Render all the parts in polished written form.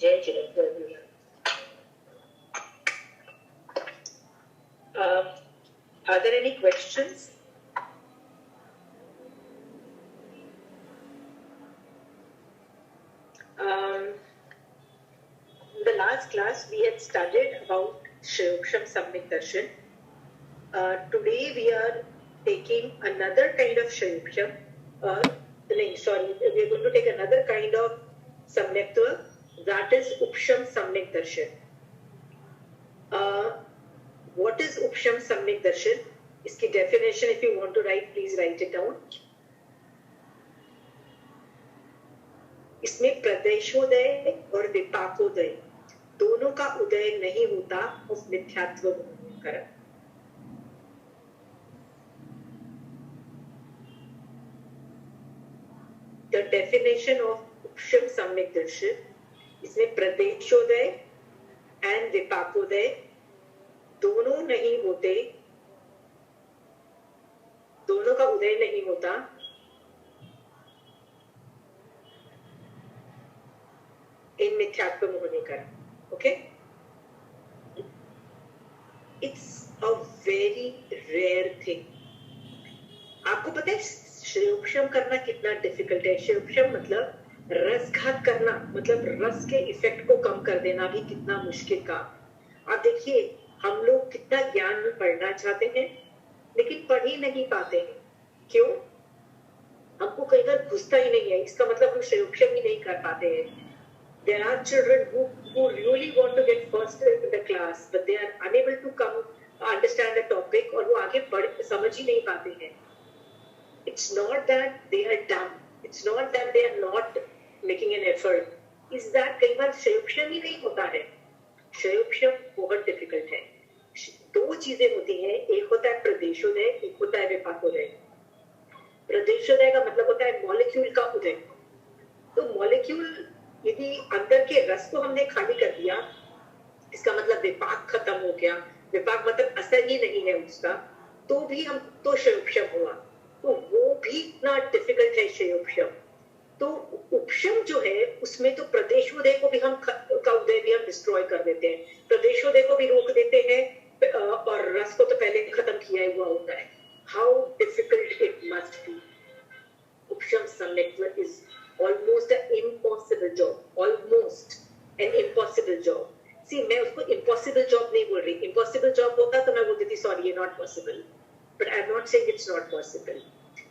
जय Chiranjeevi. Are there any questions? In the last class we had studied about Shri-Uksham Samyak Darshan. Today we are taking another kind of Shri-Uksham. We are going to take another kind of Samyaktva, that is Uksham Samyak Darshan. What is Uksham Samyak Darshan? इसकी definition, if you want to write, please write it down. इसमें प्रदेशोदय और विपाकोदय दोनों का उदय नहीं होता उस मिथ्यात्व कारण. The definition of Uksham Samyak Darshan, इसमें प्रदेशोदय and विपाकोदय दोनों नहीं होते, दोनों का उदय नहीं होता इन मिथ्यात्व होने कारण. Okay, it's a very rare thing. आपको पता है श्रेयोक्षम करना कितना डिफिकल्ट है. श्रेयोक्षम मतलब रसघात करना, मतलब रस के इफेक्ट को कम कर देना भी कितना मुश्किल काम. आप देखिए, हम लोग कितना ज्ञान पढ़ना चाहते हैं लेकिन पढ़ ही नहीं पाते हैं. क्यों? हमको कई बार घुसता ही नहीं है. इसका मतलब हम श्रेयोक्षम ही नहीं कर पाते हैं. There are children who really want to get first in the class, but they are unable to come understand the topic, और वो आगे पढ़ समझ ही नहीं पाते हैं. It's not that they are dumb. It's not that they are not making an effort. Is that कई बार श्रेयोक्षम ही नहीं होता है. श्रेयोक्षम बहुत डिफिकल्ट है. दो चीजें होती हैं, एक होता है प्रदेशोदय, एक होता है विपाकोदय. प्रदेशोदय का मतलब होता है मॉलिक्यूल का उदय. तो मॉलिक्यूल यदि अंदर के रस को हमने खाली कर दिया, इसका मतलब विपाक खत्म हो गया. विपाक मतलब असर ही नहीं है उसका, तो भी हम तो श्रेयोक्षम हुआ. तो वो भी इतना डिफिकल्ट है श्रेयोक्षम. तो उपशम जो है उसमें तो प्रदेशोदय को भी हम का उदय भी हम डिस्ट्रॉय कर देते हैं, प्रदेशोदय को भी रोक देते हैं, और रस को तो पहले खत्म किया हुआ होता है. How difficult it must be. Upsham samyaktva is almost an impossible job. Almost an impossible job. See, मैं उसको impossible job नहीं बोल रही. Impossible job होता तो मैं बोल देती sorry, ये not possible. But I'm not saying it's not possible.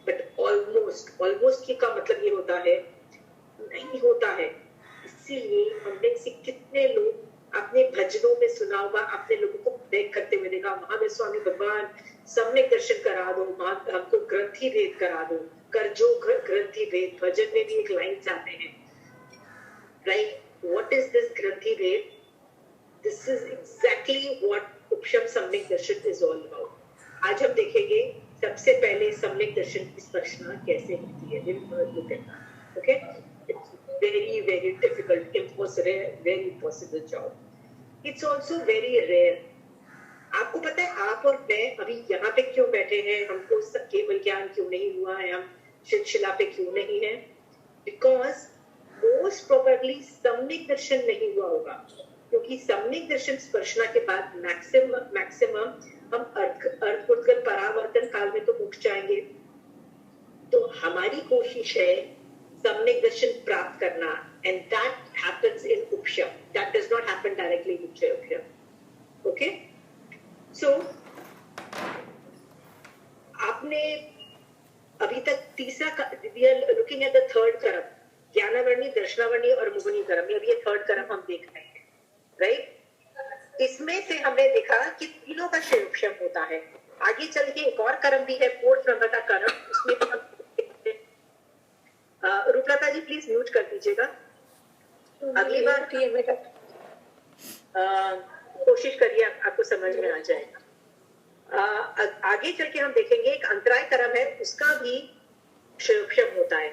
But almost का मतलब ये होता है नहीं होता है. इसीलिए हमने से कितने लोग अपने भजनों में सुना होगा, अपने लोगों को देख करते हुए देखा, महावीर स्वामी भगवान सम्यक दर्शन करा दो, हमको ग्रंथि भेद करा दो, कर जो ग्रंथि भेद. भजन में भी एक लाइन आते हैं, राइट? व्हाट इज दिस ग्रंथि भेद? This is exactly what उपशम samyak Darshan is all about. आज हम देखेंगे सबसे पहले सम्यक दर्शन की स्पर्शना कैसे होती है. Look at that. Okay, it's very very difficult, impossible, very impossible job. It's also very rare. आपको पता है आप और मैं अभी यहाँ पे क्यों बैठे हैं, हमको केवल ज्ञान क्यों नहीं हुआ है, हम शिला पे क्यों नहीं है? बिकॉज मोस्ट प्रोबेबली सम्यक दर्शन नहीं हुआ होगा. क्योंकि सम्यक दर्शन स्पर्शना के बाद मैक्सिमम हम अर्थ परावर्तन काल में तो मुक्त जाएंगे. तो हमारी कोशिश है सम्यक दर्शन प्राप्त करना, and that happens in upsham. That does not happen directly in upsham. Okay, so आपने अभी तक तीसरा, we are looking at the third karma, gyanavarni, दर्शनावर्णी और मोहनी कर्म. अभी ये थर्ड कर्म हम देख रहे हैं, राइट? इसमें से हमने देखा कि तीनों का श्रेयोक्षम होता है. आगे चल के एक और कर्म भी है, फोर्थ नंबर का कर्म. उसमें भी हम रूपलता जी प्लीज म्यूट कर दीजिएगा. अगली बार कोशिश करिए, आपको समझ में आ जाएगा. आगे चल के हम देखेंगे एक अंतराय कर्म है, उसका भी श्रेयोक्षम होता है.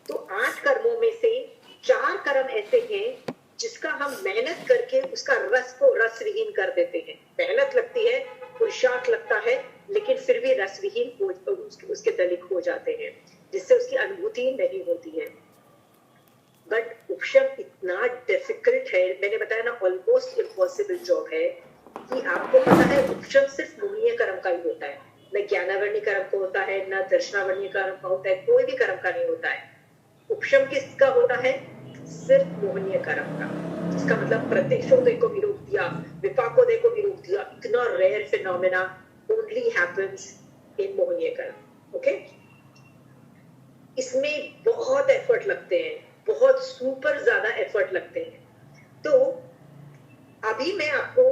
तो 8 कर्मों में से 4 कर्म ऐसे हैं जिसका हम मेहनत करके उसका रस को रस विहीन कर देते हैं. मेहनत लगती है, पुरुषार्थ लगता है, लेकिन फिर भी रस विहीन उसके दलिक हो जाते हैं, जिससे उसकी अनुभूति नहीं होती है. बट उपशम इतना डिफिकल्ट है, मैंने बताया ना ऑलमोस्ट इम्पॉसिबल जॉब है कि आपको पता है उपशम सिर्फ मोहनीय कर्म का ही होता है, न ज्ञानावर्णीय कर्म का होता है, न दर्शनावर्णीय कर्म का होता है, कोई भी कर्म का नहीं होता है। उपशम किसका होता है? सिर्फ मोहनीय कर्म का, जिसका मतलब प्रत्यक्षोदय को विरोध दिया, विपाकोदय को विरोध दिया। इतना rare phenomena only happens in mohniya karma. Okay, इसमें बहुत एफर्ट लगते हैं, बहुत सुपर ज्यादा एफर्ट लगते हैं। तो अभी मैं आपको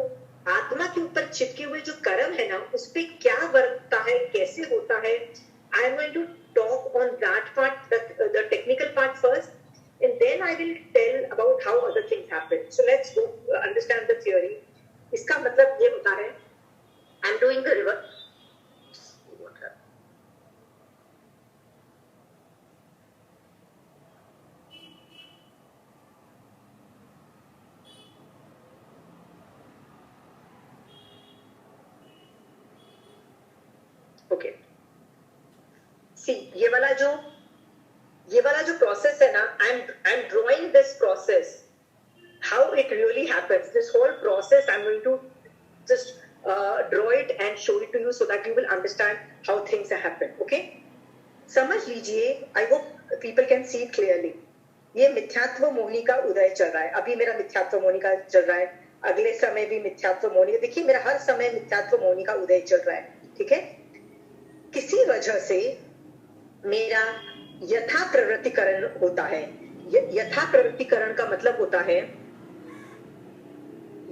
आत्मा के ऊपर चिपके हुए जो कर्म है ना, उस पे क्या वर्तता है, कैसे होता है, I am going to talk on that part, the technical part first, and then I will tell about how other things happen. So let's go understand the theory. इसका मतलब ये होता है, I'm doing the reverse. Okay. See, ये वाला जो process है ना, I'm drawing this process, how it really happens. This whole process I'm going to just draw it and show it to you so that you will understand how things happen. Okay, समझ लीजिए, I hope people can see it clearly. ये मिथ्यात्व मोहिनी का उदय चल रहा है, अभी मेरा मिथ्यात्व मोहिनी का चल रहा है, अगले समय भी मिथ्यात्व मोहिनी, देखिए मेरा हर समय मिथ्यात्व मोहिनी का उदय चल रहा है। ठीक है, किसी वजह से मेरा यथा प्रवृत्तिकरण होता है। यथा प्रवृत्तिकरण का मतलब होता है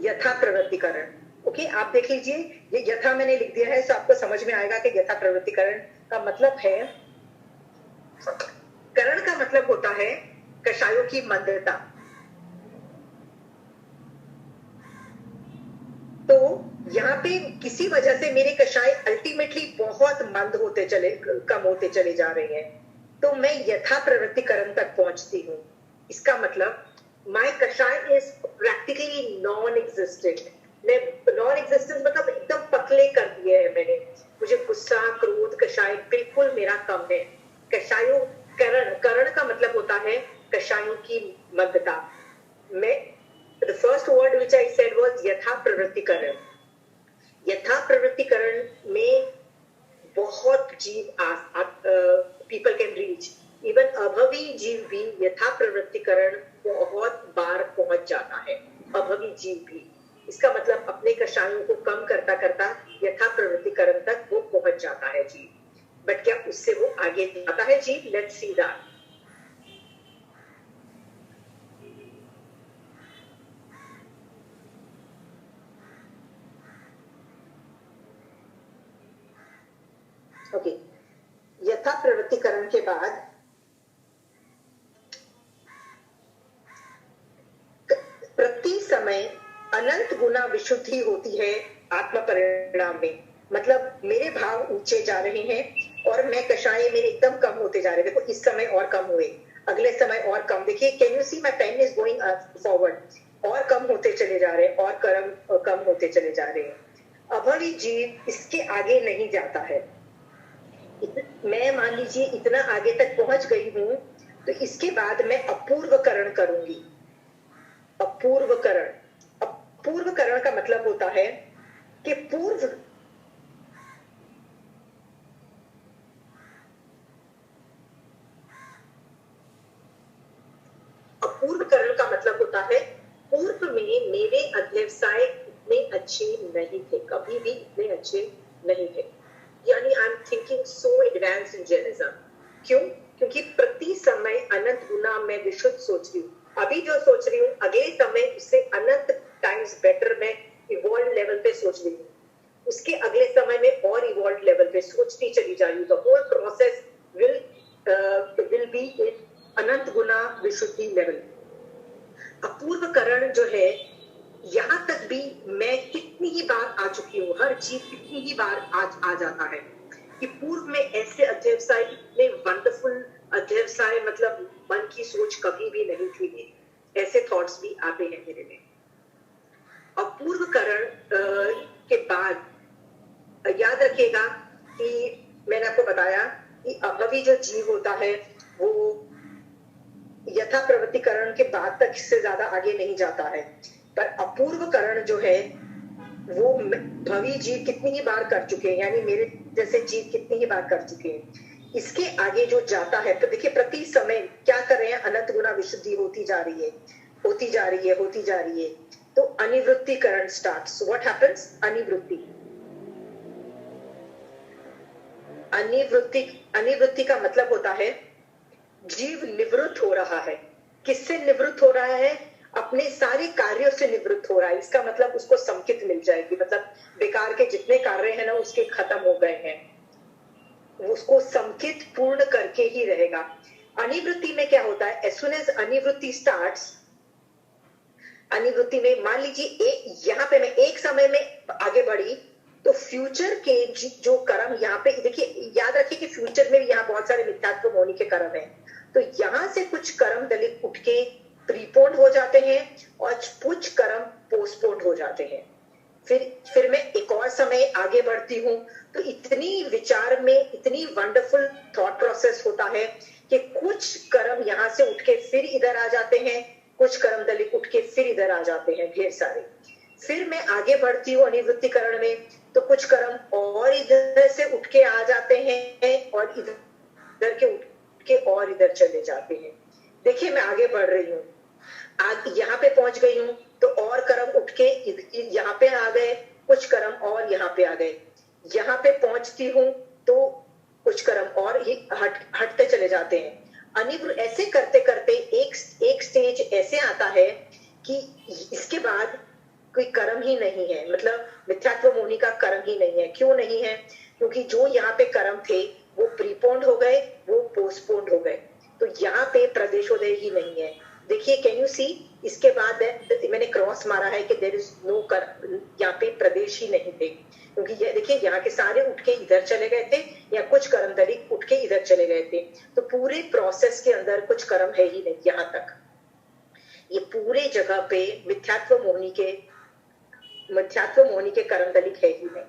यथा प्रवृत्तिकरण। ओके, आप देख लीजिए, ये यथा मैंने लिख दिया है, तो आपको समझ में आएगा कि यथा प्रवृत्तिकरण का मतलब है, करण का मतलब होता है कषायों की मंदता। तो यहाँ पे किसी वजह से मेरे कषाय अल्टीमेटली बहुत मंद होते चले, कम होते चले जा रहे हैं, तो मैं यथा प्रवृत्तिकरण तक पहुंचती हूँ। इसका मतलब माय कषाय इज प्रैक्टिकली नॉन एग्जिस्टेंट। मैं नॉन एग्जिस्टेंस मतलब एकदम पतले कर दिए हैं मैंने, मुझे गुस्सा, क्रोध, कषाय बिल्कुल मेरा कम है। कषायों करण का मतलब होता है कषायों की मंदता। मैं the first word which I said was यथा प्रवृत्तिकरण। यथा प्रवृत्तिकरण में बहुत जीव people can reach, even अभवी जीव भी यथा प्रवृत्तिकरण बहुत बार पहुंच जाता है, अभवी जीव भी। इसका मतलब अपने कषायों को कम करता करता यथा प्रवृत्तिकरण तक वो पहुंच जाता है जीव। बट क्या उससे वो आगे जाता है जीव? Let's see that. ओके, यथा प्रवृत्तिकरण के बाद प्रति समय अनंत गुना विशुद्धि होती है आत्म परिणाम में। मतलब मेरे भाव ऊंचे जा रहे हैं और मैं कषाय मेरे एकदम कम होते जा रहे हैं। देखो इस समय और कम हुए, अगले समय और कम। देखिए, can you see my pen is going forward, और कम होते चले जा रहे हैं, और कर्म कम होते चले जा रहे हैं। अभवी जीव इसके आगे नहीं जाता है। मैं मान लीजिए इतना आगे तक पहुंच गई हूं, तो इसके बाद मैं अपूर्वकरण करूंगी। अपूर्वकरण, अपूर्वकरण का मतलब होता है कि पूर्व अपूर्वकरण का मतलब होता है पूर्व में मेरे अध्यवसाय इतने अच्छे नहीं थे, कभी भी इतने अच्छे नहीं थे। यानी आई am thinking so advance in Jainism. क्यों? क्योंकि प्रति समय अनंत गुना मैं विशुद्ध सोच रही हूँ। अभी जो सोच रही हूँ, अगले समय उससे अनंत टाइम्स बेटर मैं इवॉल्व लेवल पे सोच रही हूँ। उसके अगले समय में और इवॉल्व लेवल पे सोचती चली जा रही हूँ। The whole process will be in anant guna vishuddhi level. अपूर्वकरण जो है, यहाँ तक भी मैं कितनी ही बार आ चुकी हूँ, हर चीज कितनी ही बार आ जाता है कि पूर्व में ऐसे अध्यवसाय, इतने वंडरफुल अध्यवसाय, मतलब मन की सोच कभी भी नहीं थी मेरी, ऐसे थॉट्स भी आते हैं मेरे में। अपूर्वकरण के बाद याद रखिएगा कि मैंने आपको बताया कि अभवी जो जीव होता है वो यथा प्रवृत्तिकरण के बाद तक इससे ज्यादा आगे नहीं जाता है। पर अपूर्वकरण जो है वो भवी जीव कितनी ही बार कर चुके हैं, यानी मेरे जैसे जीव कितनी ही बार कर चुके हैं। इसके आगे जो जाता है तो देखिए प्रति समय क्या कर रहे हैं, अनंत गुना विशुद्धि होती जा रही है, होती जा रही है, होती जा रही है। तो अनिवृत्तिकरण स्टार्ट्स। What happens? अनिवृत्ति। अनिवृत्ति का मतलब होता है जीव निवृत्त हो रहा है। किससे निवृत्त हो रहा है? अपने सारे कार्यों से निवृत्त हो रहा है। इसका मतलब उसको समकित मिल जाएगी, मतलब बेकार के जितने कार्य हैं ना उसके खत्म हो गए हैं, उसको समकित पूर्ण करके ही रहेगा। अनिवृत्ति में क्या होता है? एज सुन एज अनिवृत्ति स्टार्ट्स, अनिवृत्ति में मान लीजिए यहाँ पे मैं एक समय में आगे बढ़ी तो फ्यूचर के जो कर्म यहाँ पे देखिए, याद रखिए कि फ्यूचर में यहाँ बहुत सारे मिथ्यात्व होने के कर्म है। तो यहाँ से कुछ कर्म दलित उठ के प्रीपोन्ड हो जाते हैं और कुछ कर्म पोस्टपोन्ड हो जाते हैं। फिर मैं एक और समय आगे बढ़ती हूँ तो इतनी विचार में इतनी वंडरफुल थॉट प्रोसेस होता है कि कुछ कर्म यहाँ से उठ के फिर इधर आ जाते हैं, कुछ कर्म दलित उठ के फिर इधर आ जाते हैं, ढेर सारे। फिर मैं आगे बढ़ती हूँ अनिवृत्तिकरण में तो कुछ कर्म और इधर से उठ के आ जाते हैं और इधर के उठ के और इधर चले जाते हैं। देखिए मैं आगे बढ़ रही हूँ, यहाँ पे पहुंच गई हूँ तो और कर्म उठ के यहाँ पे आ गए, कुछ कर्म और यहाँ पे आ गए। यहाँ पे पहुंचती हूँ तो कुछ कर्म और ही हटते चले जाते हैं। ऐसे करते करते एक स्टेज ऐसे आता है कि इसके बाद कोई कर्म ही नहीं है, मतलब मिथ्यात्व मोहिनी का कर्म ही नहीं है। क्यों नहीं है? क्योंकि जो यहाँ पे कर्म थे वो प्रीपोन्ड हो गए, वो पोस्टपोन्ड हो गए। तो यहाँ पे प्रदेशोदय ही नहीं है। देखिए कैन यू सी, इसके बाद मैंने क्रॉस मारा है कि देयर इज नो यहाँ पे प्रदेश ही नहीं थे, क्योंकि ये देखिए यहाँ के सारे उठ के इधर चले गए थे या कुछ कर्म दलित उठ के इधर चले गए थे। तो पूरे प्रोसेस के अंदर कुछ कर्म है ही नहीं यहाँ तक। ये पूरे जगह पे मिथ्यात्व मोहिनी के कर्म दलित है ही नहीं।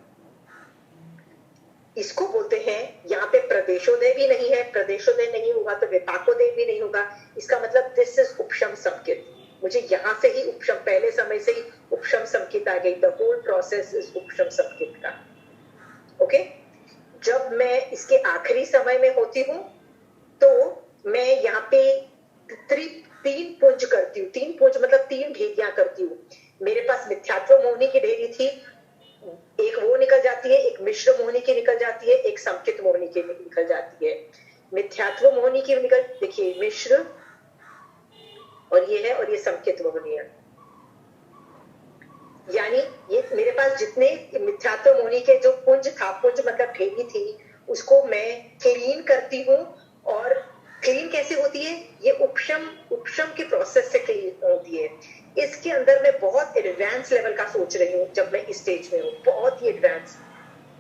इसको बोलते हैं यहाँ पे प्रदेशोदय भी नहीं है। प्रदेशोदय नहीं होगा तो विपाकोदय भी नहीं होगा। इसका मतलब दिस इज उपशम समकित। मुझे यहाँ से ही उपशम, पहले समय से ही उपशम समकित आ गई। द होल प्रोसेस इज उपशम समकित का। ओके, जब मैं इसके आखिरी समय में होती हूँ तो मैं यहाँ पे तीन पुंज करती हूँ। तीन पुंज मतलब तीन ढेरियां करती हूँ। मेरे पास मिथ्यात्व मोहिनी की ढेरी थी, एक वो निकल जाती है, एक मिश्र मोहिनी की निकल जाती है, एक समकित मोहिनी की निकल जाती है। मिथ्यात्व मोहिनी की निकल, देखिए मिश्र और ये है, और ये समकित मोहिनी है। यानी ये मेरे पास जितने मिथ्यात्व मोहिनी के जो पुंज था, पुंज मतलब ढेरी थी, उसको मैं क्लीन करती हूँ। और क्लीन कैसे होती है? ये उपशम के प्रोसेस से क्लीन होती है। इसके अंदर मैं बहुत एडवांस लेवल का सोच रही हूँ जब मैं इस स्टेज में हूँ, बहुत ही एडवांस।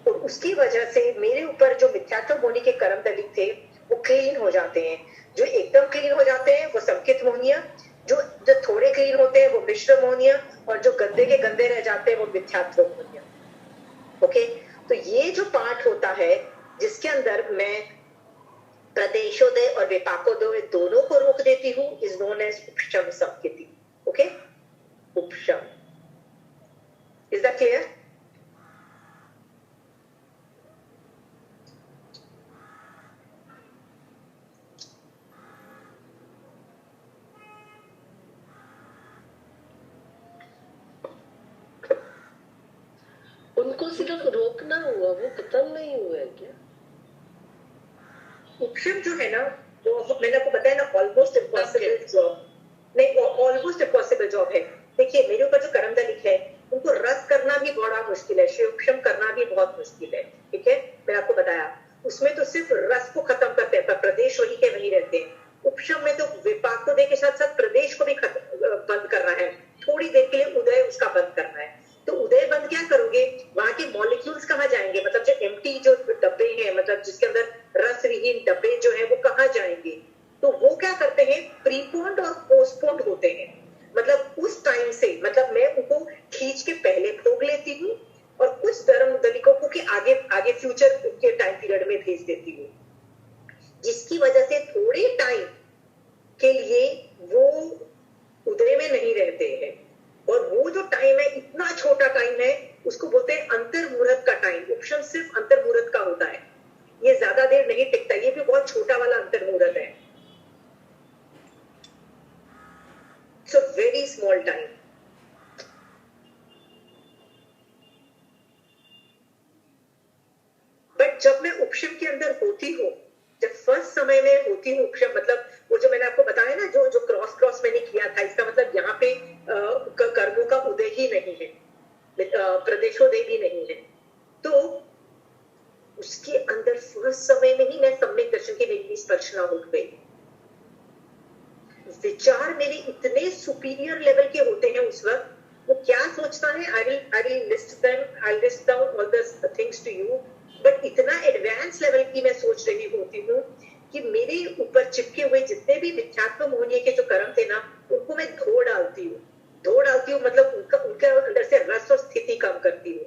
और उसकी वजह से मेरे ऊपर जो मिथ्यात्व मोहिनी के कर्म दलित थे वो क्लीन हो जाते हैं। जो एकदम क्लीन हो जाते हैं वो समकित मोहनिया, जो थोड़े क्लीन होते हैं वो मिश्र मोहनिया, और जो गंदे के गंदे रह जाते हैं वो मिथ्यात्व मोहनिया। ओके, तो ये जो पार्ट होता है जिसके अंदर मैं प्रदेशोदय और विपाकोदय दोनों को रोक देती हूँ, is known as upsham samkiti. Okay, उपशम। Is that clear? उनको सिर्फ रोकना हुआ, वो खत्म नहीं हुआ है क्या? उपशम जो है ना, वो मैंने आपको बताया ना, ऑलमोस्ट इम्पॉसिबल जॉब नहीं, ऑलमोस्ट इम्पॉसिबल जॉब है। देखिए मेरे ऊपर जो कर्म दलित है उनको रस करना भी बड़ा मुश्किल है, उपशम करना भी बहुत मुश्किल है। ठीक है, मैंने आपको बताया उसमें तो सिर्फ रस को खत्म करते हैं, प्रदेश वही के वही रहते हैं। उपशम में तो विपाकोदय के साथ साथ प्रदेश को भी बंद करना है, थोड़ी देर के लिए उदय उसका बंद करना है। तो उदय बंद क्या करोगे? वहां के मॉलिक्यूल्स कहाँ जाएंगे? मतलब जो एम्प्टी जो डब्बे हैं, मतलब जिसके अंदर रस विहीन डब्बे जो है वो कहाँ जाएंगे? तो वो क्या करते हैं? प्रीपोन्ड और पोस्टपोन्ड होते हैं। मतलब उस टाइम से, मतलब मैं उनको खींच के पहले भोग लेती हूँ और कुछ धर्म दलिकों को आगे आगे फ्यूचर के टाइम पीरियड में भेज देती हूँ, जिसकी वजह से थोड़े टाइम के लिए वो उदय में नहीं रहते हैं, और वो जो टाइम है इतना छोटा टाइम है, उसको बोलते हैं अंतर्मुहूर्त का टाइम। उपशम सिर्फ अंतर्मुहूर्त का होता है, ये ज्यादा देर नहीं टिकता, ये भी बहुत छोटा वाला अंतर्मुहूर्त है। So very small time. But जब मैं उपशम के अंदर होती हूँ, जब फर्स्ट समय में होती हूँ उपशम, मतलब वो जो मैंने आपको बताया ना, जो जो क्रॉस मैंने किया था, इसका मतलब यहाँ पे कर्मों का उदय ही नहीं है, प्रदेशोदय भी नहीं है। तो उसके अंदर फर्स्ट समय में ही मैं सम्यक दर्शन की मेरी स्पर्शना हो गई। विचार मेरे इतने सुपीरियर लेवल के होते हैं उस वक्त, वो क्या सोचता है, I will list down all the things to you, but इतना एडवांस लेवल की मैं सोच रही होती हूँ कि मेरे ऊपर चिपके हुए जितने भी मिथ्यात्व मोहनीय के जो कर्म थे ना, उनको मैं धो डालती हूँ मतलब उनके अंदर से रस और स्थिति कम करती हूँ,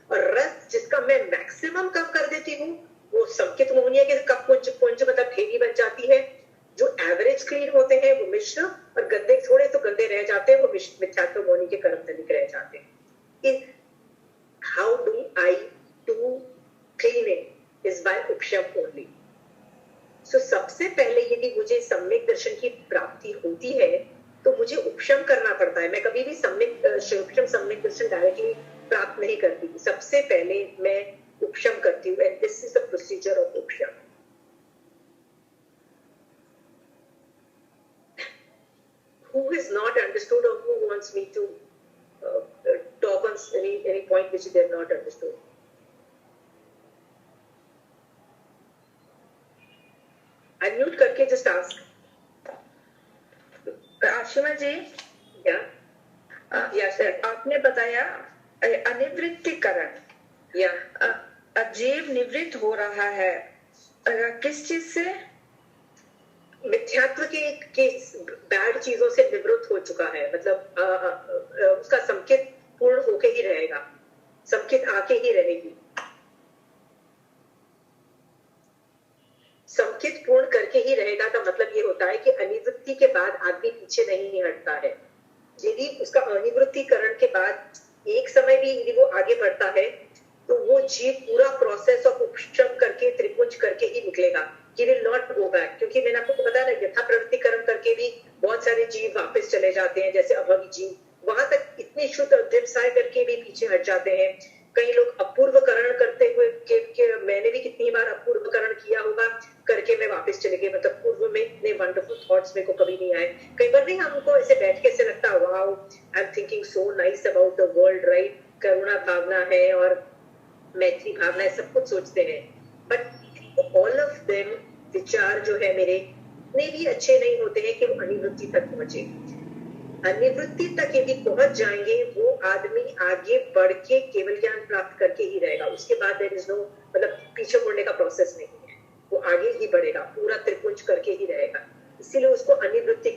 और रस जिसका मैं मैक्सिमम कम कर देती हूँ, वो संकित मोहनीय के पुंज मतलब ढेरी बन जाती है। जो एवरेज क्लीन होते हैं वो मिश्र, और गंदे थोड़े तो गंदे रह जाते हैं, वो मिथ्यात्व मोहनी के कर्म तनिक रह जाते हैं। How do I do cleaning is by upsham only. So सबसे पहले यदि मुझे सम्यक दर्शन की प्राप्ति होती है तो मुझे उपशम करना पड़ता है। मैं कभी भी सम्यक दर्शन डायरेक्टली प्राप्त नहीं करती, सबसे पहले मैं उपशम करती हूँ, and this is the procedure of upsham. Who is not understood, or who wants me to talk on any point which they have not understood? Unmute करके just ask. आशिमा जी, या सर, आपने बताया अनिवृत्तिकरण, या जीव निवृत्त हो रहा है किस चीज से? मिथ्यात्व के बैड चीजों से निवृत्त हो चुका है, मतलब उसका संकेत पूर्ण होके ही रहेगा, संकेत आके ही रहेगी, संकेत पूर्ण करके ही रहेगा। का मतलब ये होता है कि अनिवृत्ति के बाद आदमी पीछे नहीं हटता है। यदि उसका अनिवृत्तिकरण के बाद एक समय भी यदि वो आगे बढ़ता है तो वो जीव पूरा प्रोसेस ऑफ उपशम करके त्रिपुंज करके ही निकलेगा। He will not go back, क्योंकि मैंने आपको बताया ना, यथा प्रवृत्तिकरण करके भी बहुत सारे जीव वापस चले जाते हैं, जैसे अभवी जीव, वहां तक इतने शुद्ध अध्यवसाय करके भी पीछे हट जाते हैं। कई लोग अपूर्वकरण करते हुए मैंने भी कितनी बार अपूर्वकरण किया होगा, करके मैं वापस चले गए, मतलब पूर्व में इतने वंडरफुल थॉट्स मेरे को कभी नहीं आए। कई बार नहीं हमको ऐसे बैठ के ऐसे लगता है, wow I am thinking so nice about the world, right, करुणा भावना है और मैत्री भावना है, सब कुछ सोचते हैं, बट ऑल ऑफ देम विचार जो है मेरे इतने भी अच्छे नहीं होते हैं कि वो अनिवृत्ति तक पहुंचे। अनिवृत्ति तक यदि पहुंच जाएंगे वो आदमी आगे बढ़ के केवल ज्ञान प्राप्त करके ही रहेगा, उसके बाद देयर इज नो, मतलब पीछे मुड़ने का प्रोसेस नहीं है, वो आगे ही बढ़ेगा, पूरा त्रिपुंज करके ही रहेगा। इसीलिए उसको अनिवृत्ति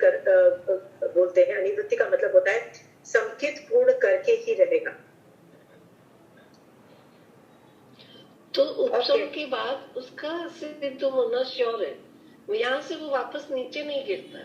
बोलते हैं। अनिवृत्ति का मतलब होता है संकित पूर्ण करके ही रहेगा। तो उपशम के बाद उसका सिद्ध होना श्योर है, यहाँ से वो वापस नीचे नहीं गिरता है।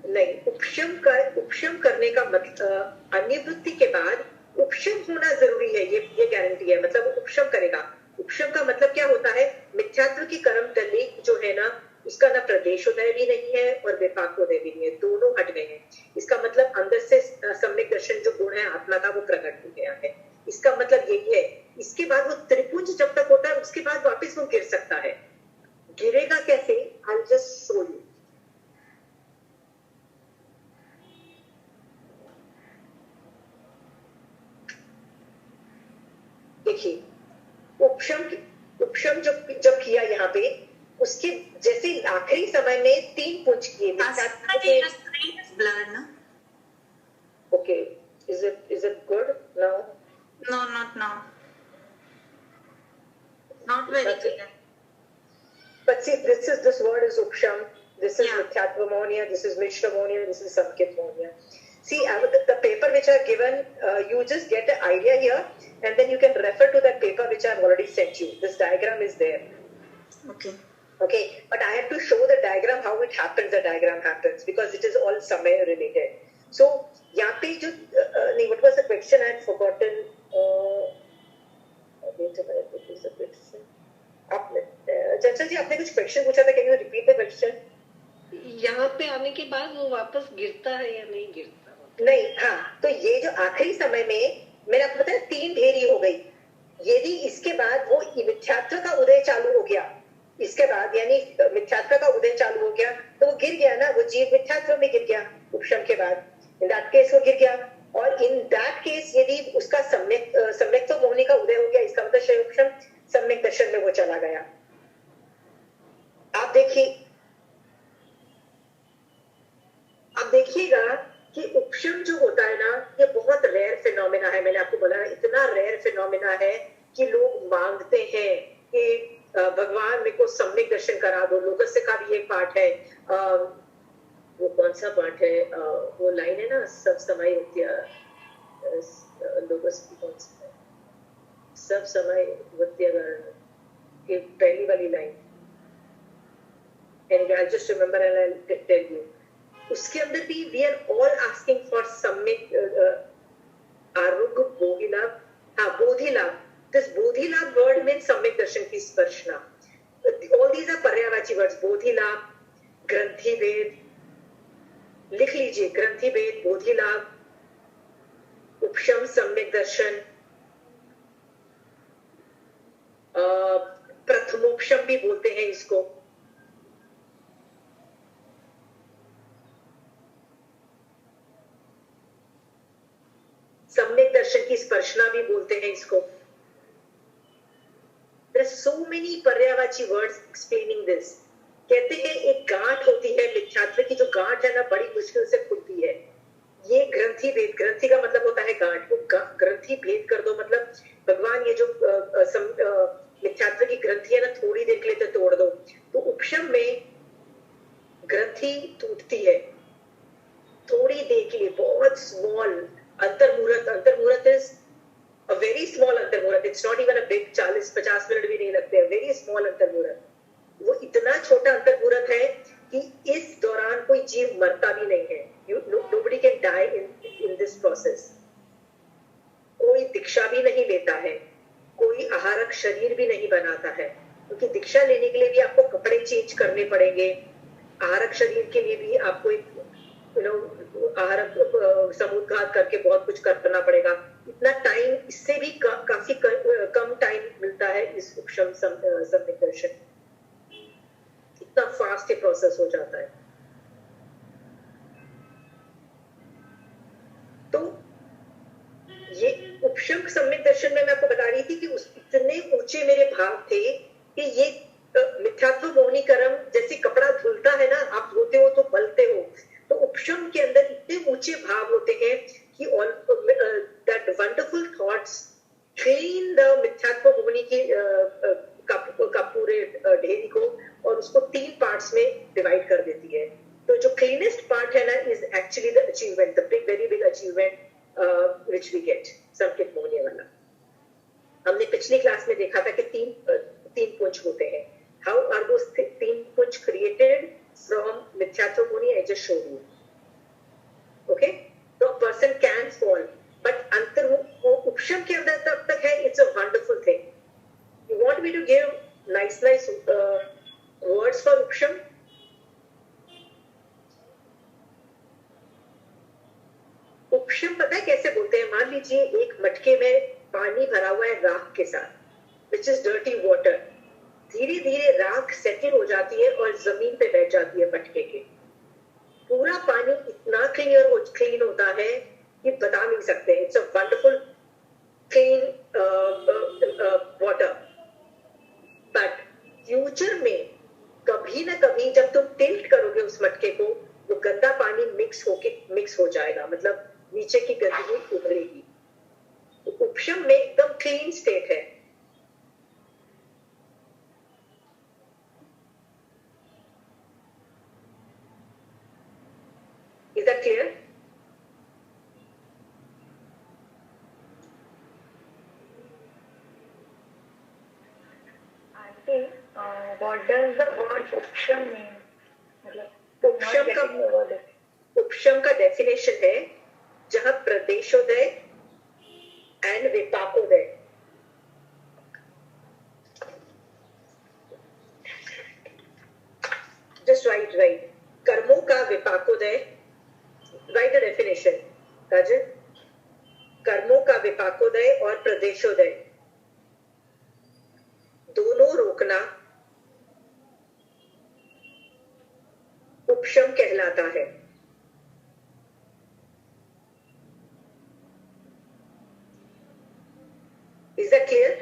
नहीं, उपशम करने का मतलब अनिवृत्ति के बाद उपशम होना जरूरी है, ये गारंटी है, मतलब उपशम करेगा। उपशम का मतलब क्या होता है, मिथ्यात्व की कर्म टली जो है ना, उसका ना प्रदेशोदय भी नहीं है और विपाकोदय भी नहीं है, दोनों हट गए हैं। इसका मतलब अंदर से सम्यक दर्शन जो गुण है आत्मा का, वो प्रकट हो गया है। इसका मतलब यही है। इसके बाद वो त्रिपुंज जब तक होता है, उसके बाद वापस वो गिर सकता है। गिरेगा कैसे? I will just show you. देखिए, उपशम जब किया यहाँ पे, उसके जैसे आखिरी समय में 3 पुंज किए। Okay, is it good now? No, not now. Not very clear. But see, this word is upsham. This is Mithyatva monia. This is Mishra monia. This is Samkit monia. See, the paper which I have given, you just get an idea here, and then you can refer to that paper which I have already sent you. This diagram is there. Okay. Okay, but I have to show the diagram how it happens. The diagram happens because it is all somewhere related. So यहाँ पे जो नहीं, what was the question? I had forgotten. Wait a minute, what was the question? आपने चंचल जी आपने कुछ question पूछा था, can you repeat the question? यहाँ पे आने के बाद वो वापस गिरता है या नहीं गिरता? नहीं, हाँ, तो ये जो आखिरी समय में मैंने आपको बताया 3 ढेरी हो गई, यदि इसके बाद वो मिथ्यात्व का उदय चालू हो गया, इसके बाद यानी मिथ्यात्व का उदय चालू हो गया, तो वो गिर गया ना, वो जीव मिथ्यात्व में गिर गया उपशम के बाद, इन दैट केस वो गिर गया। और इन दैट केस यदि उसका सम्यक तो मोहनी का उदय हो गया, इसका मतलब श्रेय उपशम सम्यक दर्शन में वो चला गया। आप देखिएगा कि उपशम जो होता है ना, ये बहुत रेयर फिनोमेना है। मैंने आपको बोला इतना रेयर फिनोमेना है कि लोग मांगते हैं कि भगवान मेरे को सम्यक दर्शन करा दो। लोकस्य का भी एक पाठ है, वो कौन सा पाठ है, वो लाइन है ना, सब समय लोकस्य की कौन सी है, सब समय की पहली वाली line, I'll just remember and I'll tell you. उसके अंदर भी we are all asking for सम्यक आरोग्य बोधिलाभ, हाँ बोधिलाभ। This बोधिलाभ word means सम्यक दर्शन की स्पर्शना। All these are पर्यायवाची words, बोधिलाभ, ग्रंथि भेद, लिख लीजिए, ग्रंथि भेद, बोधिलाभ, उपशम सम्यक दर्शन, प्रथमोपशम भी बोलते हैं इसको। सम्यक दर्शन की स्पर्शना भी बोलते हैं इसको। There are so many पर्यायवाची words explaining this. कहते हैं एक गांठ होती है मिथ्यात्व की, जो गांठ है ना बड़ी मुश्किल से खुलती है। ये ग्रंथि भेद, ग्रंथि का मतलब होता है गांठ, वो ग्रंथि भेद कर दो, मतलब भगवान ये जो मिथ्यात्व की ग्रंथि है ना, थोड़ी देर के लिए तो तोड़ दो। तो उपशम में ग्रंथि टूटती है थोड़ी देर के लिए, बहुत small antarmuhurt is a very small antarmuhurt, it's not even a big 40-50 minute भी नहीं लगते, very small अंतर्मुहूर्त। वो इतना छोटा अंतर्मुहूर्त है कि इस दौरान कोई जीव मरता भी नहीं है। Nobody can die in this process। कोई दीक्षा भी नहीं लेता है, कोई आहारक शरीर भी नहीं बनाता है, क्योंकि दीक्षा लेने के लिए भी आपको कपड़े चेंज करने पड़ेंगे, आहारक शरीर के लिए भी आपको एक आहारक समुद्घात करके बहुत कुछ करना पड़ेगा। इतना टाइम, इससे भी काफी कम टाइम मिलता है इस उपशम सम्यक दर्शन। इतना फास्ट ये प्रोसेस हो जाता है। तो ये उपशम सम्यक दर्शन में मैं आपको बता रही थी कि इतने ऊंचे मेरे भाव थे कि ये मिथ्यात्व मोहिनी कर्म जैसे कपड़ा धुलता है ना, आप धोते हो तो बलते हो, तो उपशम के अंदर इतने ऊंचे भाव होते हैं कि that wonderful thoughts clean the मिथ्यात्व मोहिनी की का पूरे ढेरी को और उसको 3 पार्ट्स में डिवाइड कर देती है। तो जो क्लीनेस्ट पार्ट है ना is actually the achievement, the very big achievement which we get संकेत मोहिनी वाला। हमने पिछली क्लास में देखा था कि तीन पुंज होते हैं। हाउ आर दोस 3 पुंज क्रिएटेड फ्रॉम मिथ्यात्व Mohini? I just showed you. Okay, तो a person can fall, but अंतर उपशम के अंदर तब तक है, it's a wonderful thing. You want me to give nice words for उपशम? उपशम पता है कैसे बोलते हैं? मान लीजिए एक मटके में पानी भरा हुआ है राख के साथ, which is dirty water. धीरे धीरे राख सेटल हो जाती है और जमीन पे बैठ जाती है मटके के। पूरा पानी इतना क्लीन होता है कि बता नहीं सकते। It's a wonderful clean water. But future में कभी ना कभी जब तुम टिल्ट करोगे उस मटके को, वो गंदा पानी मिक्स हो जाएगा, मतलब नीचे की गंदगी उभरेगी। तो उपशम में एकदम क्लीन स्टेट है। Is that clear? Aunty What does the word उपशम mean? मतलब उपशम का डेफिनेशन है जहां प्रदेशोदय एंड विपाकोदय, जस्ट राइट कर्मों का विपाकोदय, राइट द डेफिनेशन काजल। कर्मों का विपाकोदय और प्रदेशोदय दोनों रोकना उपशम कहलाता है। Is that clear?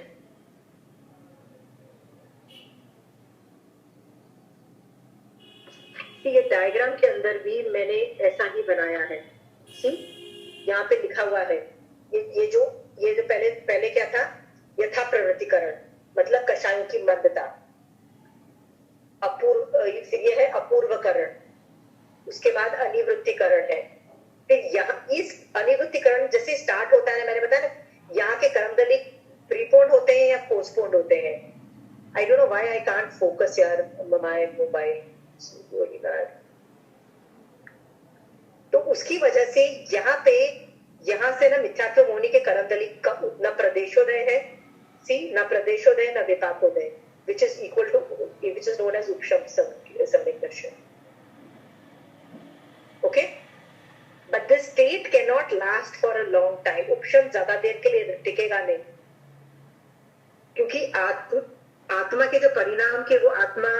ये डायग्राम के अंदर भी मैंने ऐसा ही बनाया है। सी यहाँ पे लिखा हुआ है, ये जो पहले क्या था, यथा प्रवृत्तिकरण मतलब कषायों की मंदता, ये है अपूर्वकरण, उसके बाद अनिवृत्तिकरण है। फिर यहाँ इस अनिवृत्तिकरण जैसे स्टार्ट होता है, मैंने बताया ना यहाँ के कर्मदली प्रीपोन्ड होते हैं या पोस्टपोन्ड होते हैं। I don't know why I can't focus यार, माय मोबाइल really bad। तो उसकी वजह से यहाँ से ना मिथ्यात्व होने के कर्मदली का न प्रदेशोदय है, सी न प्रदेशोदय न विपाकोदय, which is equal to which is known as उपशम samyak Darshan. Okay, but this state cannot last for a long time। उपशम ज्यादा देर के लिए टिकेगा नहीं, क्योंकि आत्मा के जो परिणाम के वो आत्मा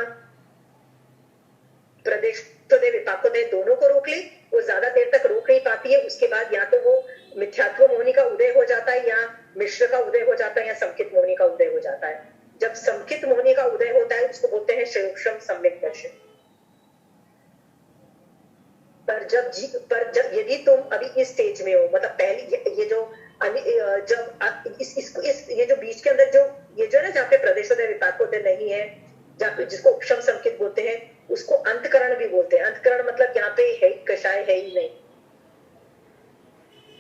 प्रदेशोदय विपाकोदय दोनों को रोक ले, वो ज्यादा देर तक रोक नहीं पाती है। उसके बाद या तो वो मिथ्यात्व मोहिनी का उदय हो जाता है, या मिश्र का उदय हो जाता है, या संकित मोहिनी का उदय हो जाता है। जब संकित मोहिनी का उदय होता है उसको बोलते हैं श्रेयोक्षम सम्यक दर्शन। पर जब यदि तुम अभी इस स्टेज में हो, मतलब पहली ये जो जब ये जो बीच के अंदर जो ये जो ना जहाँ पे प्रदेशोदय विपाकोदय नहीं है, जहाँ पे जिसको उपशम संकित बोलते हैं, उसको अंतकरण भी बोलते हैं। अंतकरण मतलब यहाँ पे है कषाय है ही नहीं,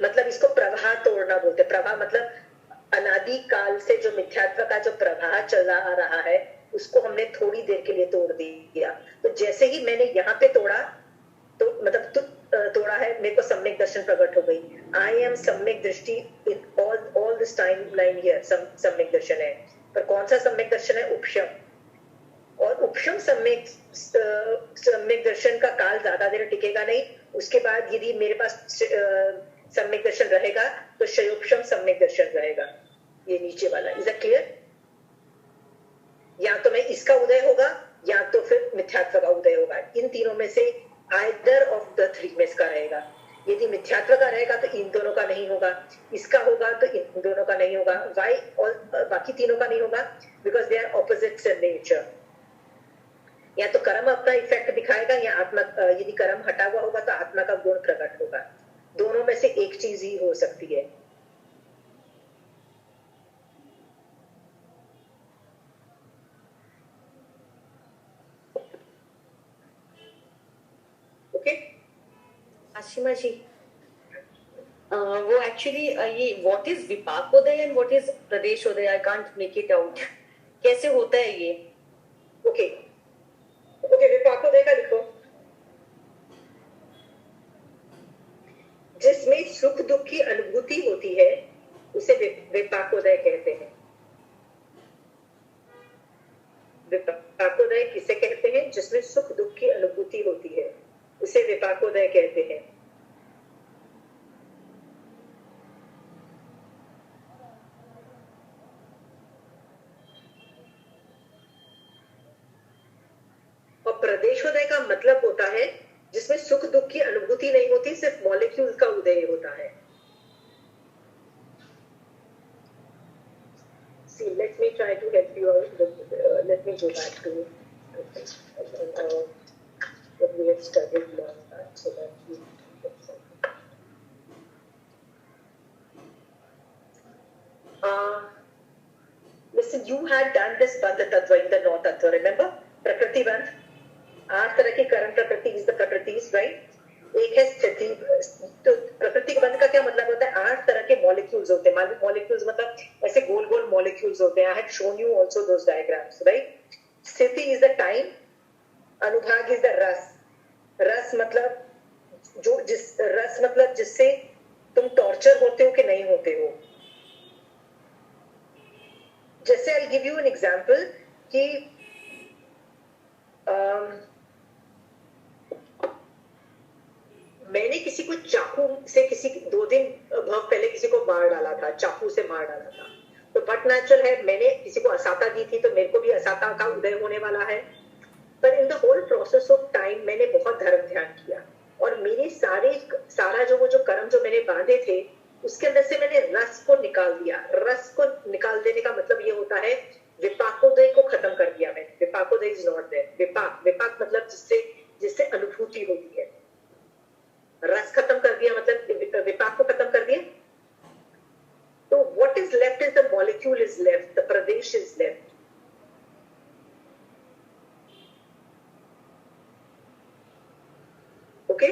मतलब इसको प्रवाह तोड़ना बोलते हैं। प्रवाह मतलब अनादि काल से जो मिथ्यात्व का जो प्रवाह चला आ रहा है उसको हमने थोड़ी देर के लिए तोड़ दिया। तो जैसे ही मैंने यहाँ पे तोड़ा तो मतलब तोड़ा है, मेरे को सम्यक दर्शन प्रकट हो गई। आई एम सम्यक दृष्टि in all this time line here, सम्यक दर्शन है। पर कौन सा सम्यक दर्शन है? उपशम। और उपशम सम्यक दर्शन का काल ज्यादा देर टिकेगा नहीं। उसके बाद यदि मेरे पास सम्यक दर्शन रहेगा तो शयोपशम सम्यक दर्शन रहेगा, ये नीचे वाला। Is that clear? या तो मैं इसका उदय होगा या तो फिर मिथ्यात्व का उदय होगा। इन तीनों में से आइदर ऑफ द थ्री में इसका रहेगा। यदि मिथ्यात्व का रहेगा तो इन दोनों का नहीं होगा, इसका होगा तो इन दोनों का नहीं होगा। वाई और बाकी तीनों का नहीं होगा? Because they are opposites in nature. या तो कर्म अपना इफेक्ट दिखाएगा, या आत्मा, यदि कर्म हटा हुआ होगा तो आत्मा का गुण प्रकट होगा। दोनों में से एक चीज ही हो सकती है। ओके आशिमा जी, वो एक्चुअली ये what is vipakoday and what is pradeshoday, I can't make it out. कैसे होता है ये? ओके विपाकोदय का लिखो, जिसमें सुख दुख की अनुभूति होती है उसे विपाकोदय कहते हैं। विपाकोदय किसे कहते हैं? जिसमें सुख दुख की अनुभूति होती है उसे विपाकोदय कहते हैं। और प्रदेशोदय का मतलब होता है जिसमें सुख दुख की अनुभूति नहीं होती, सिर्फ मॉलिक्यूल का उदय होता है। See, let me try to help you out. Let me go back to what we have studied last time, so that you get something. Listen, you had done this Bandha Tattva in the North Tattva, remember? Prakriti Bandh. 8 तरह की कर्म प्रकृति is the प्रकृतिज, right? एक है स्थिति। तो प्रकृति बंध का क्या मतलब होता है? 8 तरह के मॉलिक्यूल्स होते हैं। मॉलिक्यूल्स मतलब ऐसे गोल गोल मॉलिक्यूल्स होते हैं। I have shown you also those diagrams, right? स्थिति इज द टाइम, अनुभाग इज द रस। रस मतलब रस मतलब जिससे तुम टॉर्चर होते हो कि नहीं होते हो। जैसे I give you an example कि मैंने किसी को चाकू से 2 दिन पहले किसी को मार डाला था, चाकू से मार डाला था। तो बट नेचुरल है, मैंने किसी को असाता दी थी तो मेरे को भी असाता का उदय होने वाला है। पर in the whole process of time मैंने बहुत धर्म ध्यान किया और मेरे सारा जो कर्म जो मैंने बांधे थे उसके अंदर से मैंने रस को निकाल दिया। रस को निकाल देने का मतलब ये होता है विपाकोदय को खत्म कर दिया मैंने। विपाकोदय इज नॉट देयर। विपाक मतलब जिससे अनुभूति होती है। रस खत्म कर दिया मतलब विपाक को खत्म कर दिया। तो what is left is the molecule is left, the Pradesh is left. Okay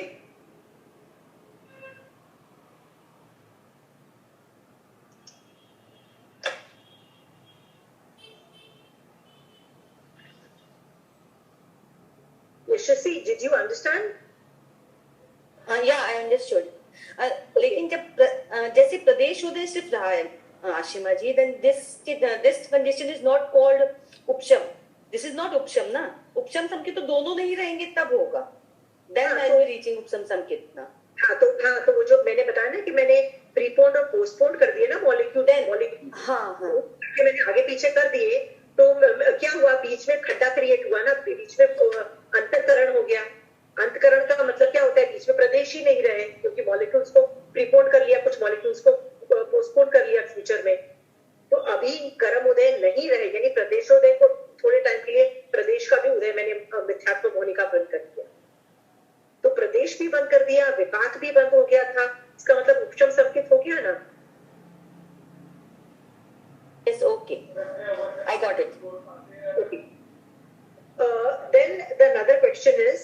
Yashasvi, did you understand? Yeah, I understood. लेकिन जब जैसे प्रदेश उदय सिर्फ रहा है आशिमा जी, then this condition is not called उपशम. This is not उपशम ना। उपशम संकेत तो दोनों नहीं रहेंगे तब होगा। Then I will be reaching उपशम संकेत ना। हाँ तो वो जो मैंने बताया ना कि मैंने प्रीपोन्ड और पोस्टपोन्ड कर दिए ना मॉलिक्यूल। हाँ मैंने आगे पीछे कर दिए तो क्या हुआ, बीच में खड्डा क्रिएट हुआ ना, बीच में अंतःकरण हो गया। अंतःकरण का मतलब क्या होता है, बीच में प्रदेश ही नहीं रहे क्योंकि मॉलिक्यूल्स को प्रीपोन कर लिया, कुछ मॉलिक्यूल्स को पोस्टपोन कर लिया फ्यूचर में। तो अभी कर्म उदय नहीं रहे, यानी प्रदेशोदय को थोड़े टाइम के लिए प्रदेश का भी उदय मैंने मिथ्यात्व होने का बंद कर दिया। तो प्रदेश भी बंद कर दिया, विपाक भी बंद हो गया था। इसका मतलब उपशम संकेत हो गया ना। Yes, okay. I got it. Okay. Then the another question is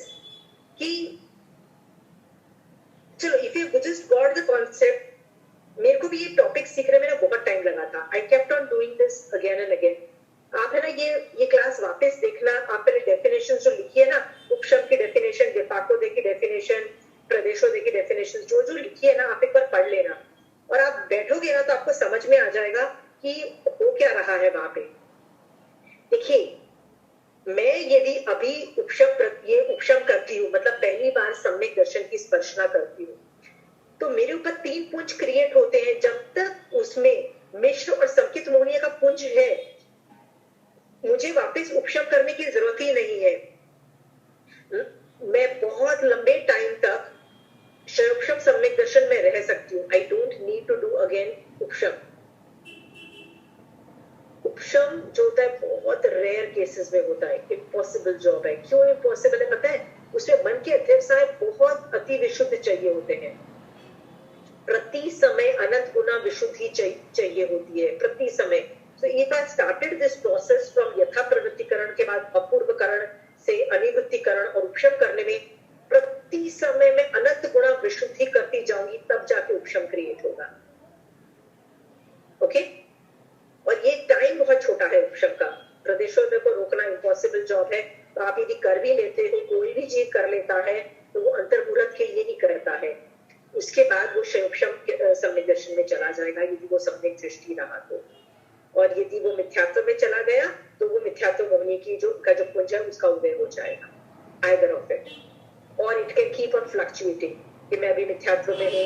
कि चलो if you just got the concept, मेरे को भी ये टॉपिक सीखने में ना बहुत टाइम लगा था। I kept on doing this again and again. आप है ना ये क्लास वापस देखना। आप पहले डेफिनेशन जो लिखी है ना, उपशम की डेफिनेशन, विपाकोदय की डेफिनेशन, प्रदेशोदय की डेफिनेशन जो लिखी है ना, आप एक बार पढ़ लेना और आप बैठोगे ना तो आपको समझ में आ जाएगा कि हो क्या रहा है वहां पे। देखिए, मैं यदि अभी उपशम करती हूँ, मतलब पहली बार सम्यक दर्शन की स्पर्शना करती हूँ, तो मेरे ऊपर 3 पुंज क्रिएट होते हैं। जब तक उसमें मिश्र और संकित मोहनीय का पुंज है, मुझे वापस उपशम करने की जरूरत ही नहीं है। मैं बहुत लंबे टाइम तक क्षयोपशम सम्यक दर्शन में रह सकती हूँ। I don't need to do again upsham. उपशम जो होता है बहुत रेयर केसेस में होता है, इम्पॉसिबल जॉब है। क्यों इम्पॉसिबल है पता है? उसमें मन के अध्यवसाय बहुत अति विशुद्ध चाहिए होते हैं। प्रति समय अनंत गुना विशुद्धि चाहिए होती है प्रति समय। So if I started this process from यथा प्रवृत्तिकरण के बाद अपूर्वकरण से अनिवृत्तिकरण और उपशम करने में प्रति समय में अनंत गुणा विशुद्धि करती जाऊंगी, तब जाके उपशम क्रिएट होगा। ओके? और ये टाइम बहुत छोटा है उपशम का। प्रदेशोदय को रोकना इम्पॉसिबल जॉब है। तो आप यदि कर भी लेते हो, कोई भी जीव कर लेता है, तो वो अंतर्मुहूर्त के लिए ही करता है। उसके बाद वो क्षयोपशम सम्यक दर्शन में चला जाएगा यदि वो सम्यक दृष्टि रहा तो। और यदि वो मिथ्यात्व में चला गया तो वो मिथ्यात्व मोहनी की जो पुंज है उसका उदय हो जाएगा। आइदर ऑफ इट, और it can keep on fluctuating कि मैं अभी मिथ्यात्व में हूँ।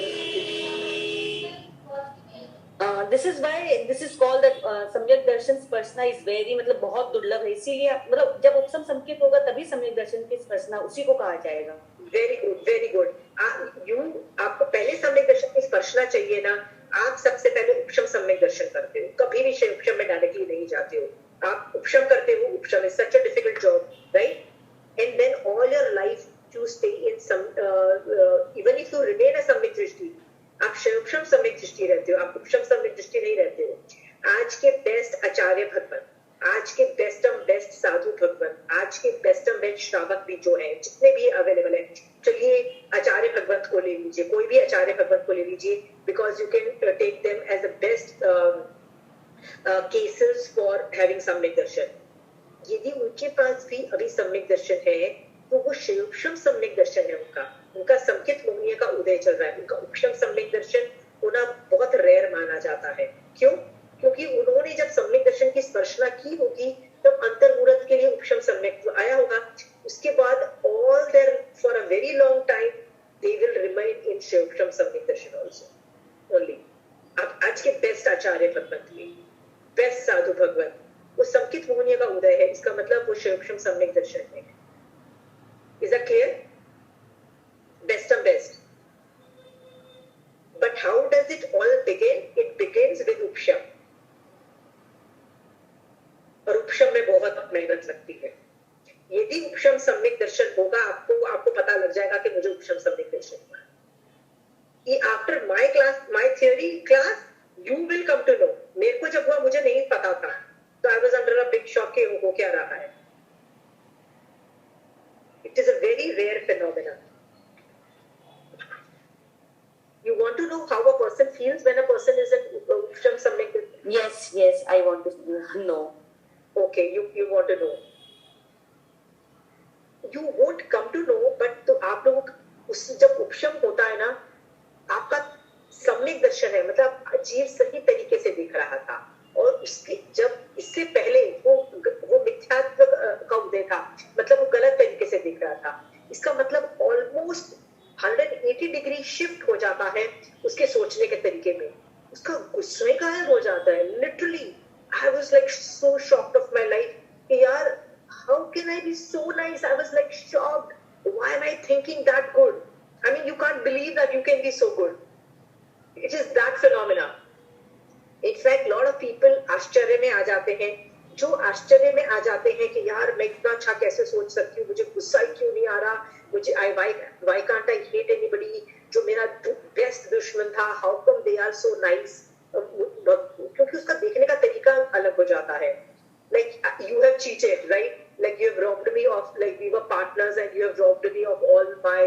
This is why this is called that सम्यक दर्शन स्पर्शना is very मतलब बहुत दुर्लभ है। इसीलिए मतलब जब उपशम संकेत होगा तभी सम्यक दर्शन की स्पर्शना उसी को कहा जाएगा। Very good, very good. आपको पहले सम्यक दर्शन की स्पर्शना चाहिए ना। आप सबसे पहले उपशम सम्यक दर्शन करते हो, कभी भी उपशम में डायरेक्टली नहीं जाते हो। आप उपशम करते हो। Upsham is such a difficult job, right? And then all your life you stay in some, even if you remain a samyak drishti, आप क्षयोपशम सम्यक दृष्टि रहते हो, आप उपशम सम्यक दृष्टि नहीं रहते हो। आज के बेस्ट आचार्य भगवान, आज के बेस्ट साधु भगवान, आज के बेस्ट श्रावक भी जो है, जितने भी अवेलेबल है, चलिए आचार्य भगवंत को ले लीजिए, कोई भी आचार्य भगवंत को ले लीजिए, because you can take them as the best cases for having सम्यक दर्शन। यदि उनके पास भी अभी सम्यक दर्शन है तो वो शिवक्षम सम्यक दर्शन है उनका संकित मोहनीय का उदय चल रहा है। उनका उपशम सम्यक दर्शन होना बहुत रेयर माना जाता है। क्यों? क्योंकि उन्होंने जब सम्यक दर्शन की स्पर्शना की होगी तब अंतर्मुहूर्त के लिए उपशम सम्यक आया होगा। उसके बाद all there for a very long time they will remain in shivaksham samyak darshan also only. अब आज के बेस्ट आचार्य भगवंत में बेस्ट साधु भगवत वो संकित मोहनीय का उदय है, इसका मतलब वो शिवक्षम सम्यक दर्शन में है। Is that clear? Best of best. But how does it all begin? It begins with उपशम, और उपशम में बहुत मेहनत लगती है। यदि उपशम सम्यक दर्शन होगा आपको पता लग जाएगा कि मुझे उपशम सम्यक दर्शन हुआ। ये after my class, my theory class, you will come to know. मेरे को जब हुआ मुझे नहीं पता था, तो I was under a big shock कि हो क्या रहा है। It is a very rare phenomena. You want to know how a person feels when a person is in Upsham Samyak? Yes, I want to know. Okay, you want to know. You won't come to know, but तो आप लोग उस जब उपशम होता है ना, आपका सम्यक दर्शन है, मतलब जीव सही तरीके से दिख रहा था, और उसके जब इससे पहले वो मिथ्यात्व का उदय था, मतलब वो गलत तरीके से दिख रहा था। इसका मतलब ऑलमोस्ट 180 डिग्री शिफ्ट हो जाता है उसके सोचने के तरीके में। उसका गुस्सा गायब हो जाता है। Literally I was like so shocked of my life यार, how can I be so nice? I was like shocked, why am I thinking that good? I mean you can't believe that you can be so good. It is that phenomena. In fact lot of people आश्चर्य में आ जाते हैं, जो आश्चर्य में आ जाते हैं कि यार मैं इतना अच्छा कैसे सोच सकती हूँ, मुझे गुस्सा ही क्यों नहीं आ रहा, मुझे why can't I hate anybody, जो मेरा बेस्ट दुश्मन था, how come they are so nice? क्योंकि उसका देखने का तरीका अलग हो जाता है। Like you have cheated, right? Like you have robbed me of, like we were partners and you have robbed me of all my,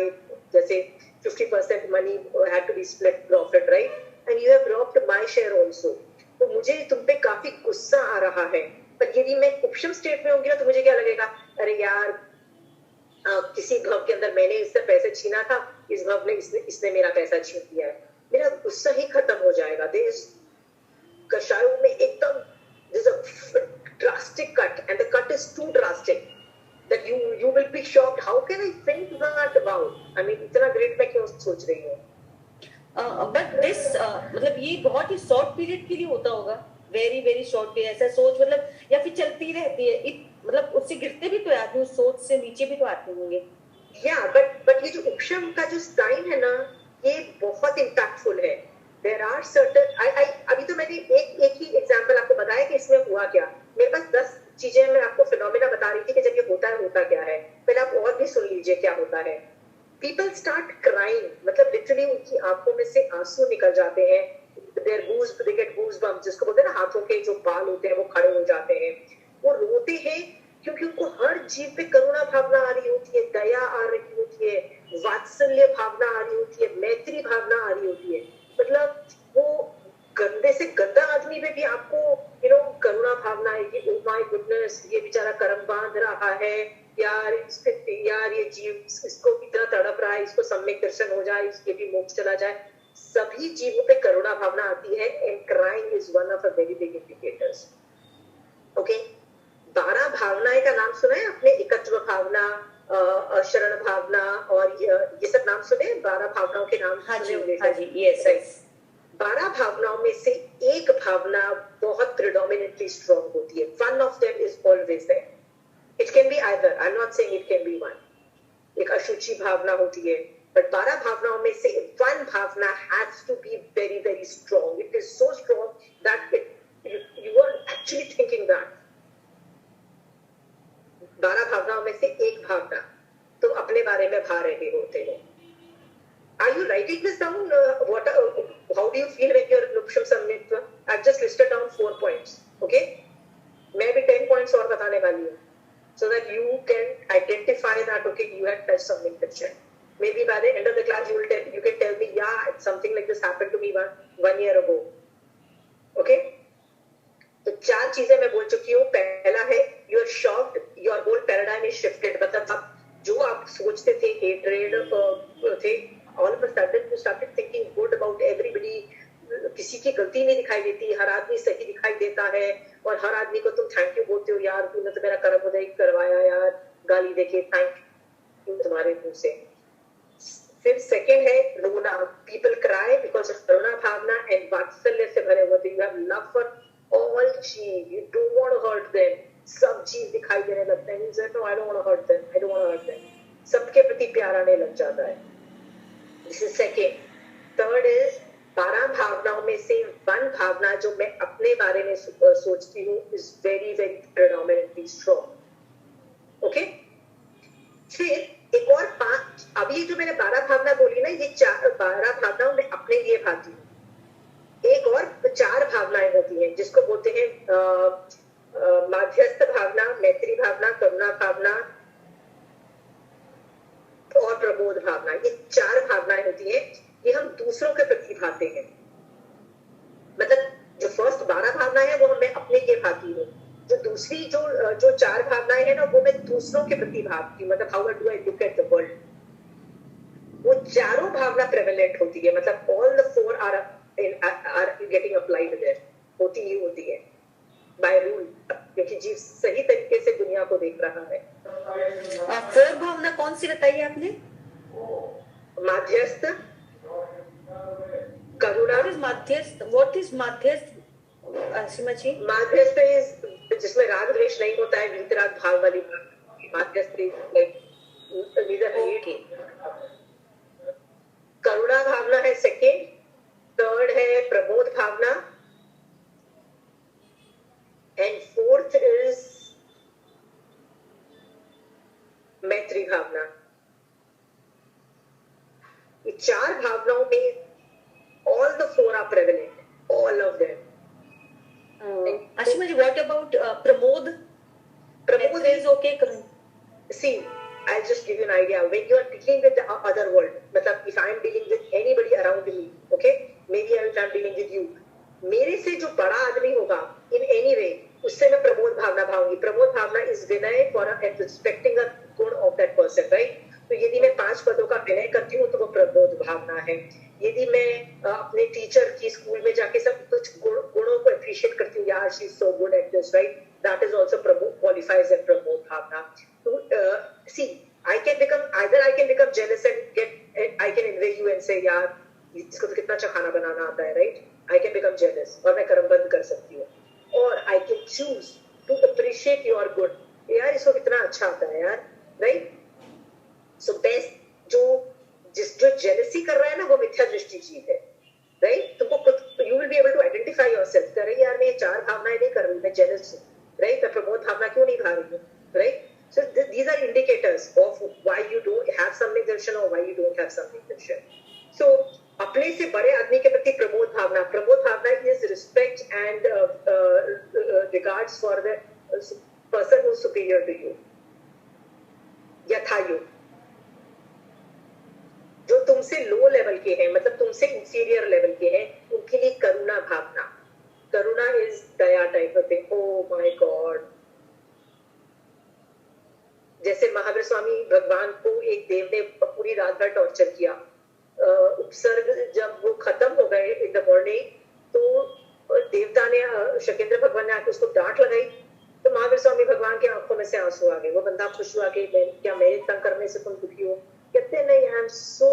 जैसे 50% money had to be split profit, right? And you have robbed my share also. तो मुझे तुम पे काफी गुस्सा आ रहा है, पर यदि मैं उपशम स्टेट में होंगी ना तो मुझे क्या लगेगा, अरे यार किसी भव के अंदर मैंने इससे पैसे छीना था, इस भव ने इसने मेरा पैसा छीन दिया है, मेरा गुस्सा ही खत्म हो जाएगा। कषायों में एकदम there's a drastic cut and the cut is too drastic that you will be shocked, how can I think that about? I mean इतना ग्रेट मैं क्यों सोच रही हूँ? बट दिस मतलब ये बहुत ही शॉर्ट पीरियड के लिए होता होगा, वेरी वेरी शॉर्ट पीरियड। ऐसा सोच मतलब या फिर चलती रहती है, मतलब उससे गिरते भी तो आदमी, उस सोच से नीचे भी तो आते होंगे। या बट ये जो उपशम का जो साइन है ना, ये बहुत इम्पैक्टफुल है। देयर आर सर्टेन, अभी तो मैंने एक ही एग्जांपल आपको बताया कि इसमें हुआ क्या। मेरे पास 10 चीजें मैं आपको फिनोमेना बता रही थी कि जब ये होता क्या है। पहले आप और भी सुन लीजिए क्या होता है। पीपल स्टार्ट क्राइंग, मतलब लिटरली उनकी आंखों में से आंसू निकल जाते हैं। they get goosebumps, जिसको बोलते हैं ना हाथों के जो बाल होते हैं वो खड़े हो जाते हैं। वो रोते हैं क्योंकि उनको हर जीव पे करुणा भावना आ रही होती है, दया आ रही होती है, वात्सल्य भावना आ रही होती है, मैत्री भावना आ रही होती है। मतलब वो गंदे से गंदा आदमी पे भी आपको करुणा भावना आएगी। ओ माय गुडनेस, ये बेचारा कर्म बांध रहा है यार, यार ये जीव इसको इतना तड़प रहा है, इसको सम्यक दर्शन हो जाए, इसके भी मोक्ष चला जाए। सभी जीवों पे करुणा भावना आती है, and crying is one of a very big indicators. Okay, 12 भावनाएं का नाम सुना है आपने? एकत्व भावना, शरण भावना, और ये सब नाम सुने? 12 भावनाओं के नाम सुने होंगे। हाँ जी, यस यस। 12 भावनाओं में से एक भावना बहुत प्रिडोमिनेटली स्ट्रॉन्ग होती है। One of them is always there. It can be either, I am not saying it can be one. एक अशुचि भावना होती है, बट 12 भावनाओं में से वन भावना has to be very very strong. It is so strong that you are actually thinking that. 12 भावनाओं में से एक भावना तो अपने बारे में भा रहे होते हो। Are you writing this down? How do you feel when you're in Upsham Samyatva? I've just listed down 4 points. Okay? मैं भी 10 points और बताने वाली हूँ, so that you can identify that okay, you had touched something different. Maybe by the end of the class you can tell me, yeah, something like this happened to me one year ago. Okay? तो 4 चीजें मैं बोल चुकी हूँ। पहला है you are shocked started thinking good about everybody. किसी की गलती नहीं दिखाई देती, हर आदमी सही दिखाई देता है, और हर आदमी को तुम थैंक यू बोलते हो, यार तूने तो मेरा कर्म उदय करवाया यार, गाली देके थैंक यू तुम्हारे मुंह से. फिर सेकंड है रोना. People cry because of karuna bhavana and वात्सल्य से भरे हुए. You have love for all jeev, you don't want to hurt them. सब जीव दिखाई देने लगते हैं. You say no I don't want to hurt them, I don't want to hurt them. सबके प्रति प्यार आने लग जाता है. This is second. Third is 12 भावनाओं में से वन भावना जो मैं अपने बारे में सोचती हूँ is very very predominantly strong. Okay. फिर एक और 5, अब ये जो मैंने 12 भावना बोली ना, ये 12 भावनाओं में अपने लिए भाती हूँ. एक और 4 भावनाएं होती हैं जिसको बोलते हैं माध्यस्थ भावना, मैत्री भावना, करुणा भावना और प्रबोध भावना. ये 4 भावनाएं होती हैं. ये हम दूसरों के प्रति भाते हैं. मतलब जो फर्स्ट 12 भावना है वो मैं अपने लिए भाती हूँ. जो दूसरी जो 4 भावनाएं हैं ना, वो मैं दूसरों के प्रति भावती हूँ. मतलब how do I look at the world. वो चारों भावना प्रेवलेंट होती है. मतलब all the 4 are getting applied there. होती ही होती है बाय रूल, क्योंकि जीव सही तरीके से दुनिया को देख रहा है. 4 भावना कौन सी बताई आपने? माध्यस्थ, करुणा. What is madhyastha Ashima ji? Madhyastha is जिसमें राग द्वेष नहीं होता है, वीतराग भाव वाली माध्यस्थ. ओके. करुणा भावना है सेकेंड. थर्ड है प्रबोध भावना एंड फोर्थ इज मैत्री भावना. ये 4 भावनाओं में all the 4 are prevalent, all of them. Ashima ji, what about Pramod? Pramod is okay. See, I'll just give you an idea. When you are dealing with the other world, मतलब if I am dealing with anybody around me, okay, maybe I am dealing with you. मेरे से जो बड़ा आदमी होगा in any way, उससे मैं प्रमोद भावना भाऊंगी. प्रमोद भावना is Vinay for respecting a good of that person, right? तो यदि मैं 5 पदों का विनय करती हूँ तो वो प्रबोध भावना है. यदि मैं अपने टीचर की स्कूल में जाके सब कुछ गुणों को अप्रिशिएट करती हूँ, यार she is so good at this, right, that is also qualifies as prabodh bhavana. तो see I can become jealous and get, I can envy you and say यार इसको तो कितना अच्छा खाना बनाना आता है, right. I can become jealous और मैं कर्म बंद कर सकती हूँ. और I can choose to appreciate your good, यार इसको कितना अच्छा आता है यार, राइट. सो बेस्ट जो जेलसी कर रहा है ना, वो मिथ्या दृष्टि जीव है, राइट. तुमको खुद you will be able to identify yourself. करे यार मैं 4 भावनाएं नहीं कर रही, मैं जेलस हूँ, राइट. मैं प्रबोध भावना क्यों नहीं भा रही हूँ, right. So these are indicators of why you don't have सम्यक दर्शन और व्हाई यू डोंट हैव सम्यक दर्शन. सो अपने से बड़े आदमी के प्रति prabodh bhavana is respect and regards for the person who is superior to you, यथा यू. जो तुमसे लो लेवल के हैं, मतलब तुमसे इंफीरियर लेवल के हैं, उनके लिए करुणा भावना. Karuna is daya type of thing. Oh my god. जैसे महावीर स्वामी भगवान को एक देव ने पूरी रात भर टॉर्चर किया. उपसर्ग जब वो खत्म हो गए इन द मॉर्निंग, तो देवता ने शकेंद्र भगवान ने आके उसको डांट लगाई. तो महावीर स्वामी भगवान की आंखों में से आंसू आ गए. वो बंदा खुश हुआ कि क्या मेरे तंग करने से तुम दुखी हो. कहते नहीं, I am so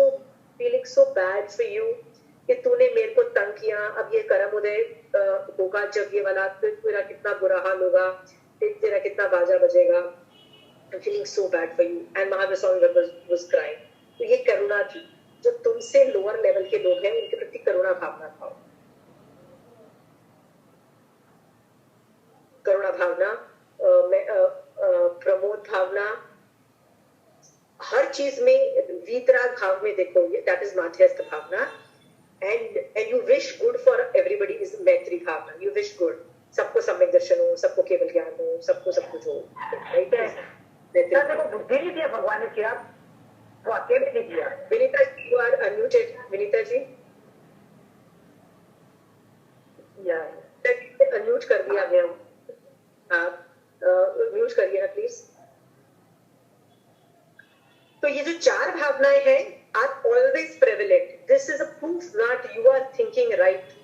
feeling so bad for you कि तूने मेरे को तंग किया. अब ये कर्म उदय होगा जब ये वाला, तो तेरा कितना बुरा हाल होगा, तेरा कितना बाजा बजेगा. I am feeling so bad for you. And Mahavir Swami was crying. तो ये करुणा थी. जो तुमसे लोअर लेवल के लोग हैं उनके प्रति करुणा भावना था. करुणा भावना, प्रमोद भावना, हर चीज में वीतराग भाव में देखो, that is madhyastha bhavana. And you wish good for everybody is maitri bhavana. You wish good, सबको सम्यक दर्शन हो, सबको केवल ज्ञान हो, सबको सब कुछ हो, राइट. देखो बुद्धि नहीं दिया भगवान ने, किया वो अकेले नहीं किया. Vinita ji, you are unmuted. Vinita ji unmute कर दिया गया. आप म्यूट करिए ना प्लीज. तो ये जो 4 भावनाएं हैं are always prevalent. this is a proof that you are thinking right,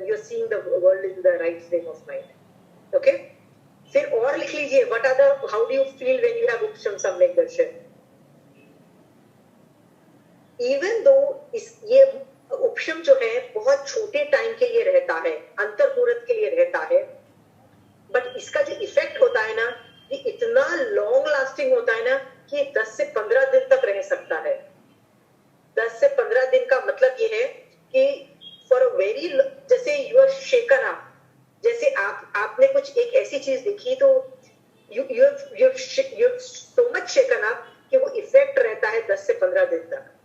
you're seeing the world in the right frame of mind. Okay, फिर और लिख लीजिए, what are the, how do you feel when you have उपशम samyak Darshan? Even though ये उपशम जो है बहुत छोटे time के लिए रहता है, अंतर्मुहूर्त के लिए रहता है, बट इसका जो इफेक्ट होता है ना, ये इतना लॉन्ग लास्टिंग होता है ना कि 10 से 15 दिन तक रह सकता है। 10 से 15 दिन का मतलब ये है कि फॉर अ वेरी, जैसे यू आर शेकन अप, जैसे आपने कुछ एक ऐसी चीज देखी तो you so much shaken up कि वो इफेक्ट रहता है 10 से 15 दिन तक।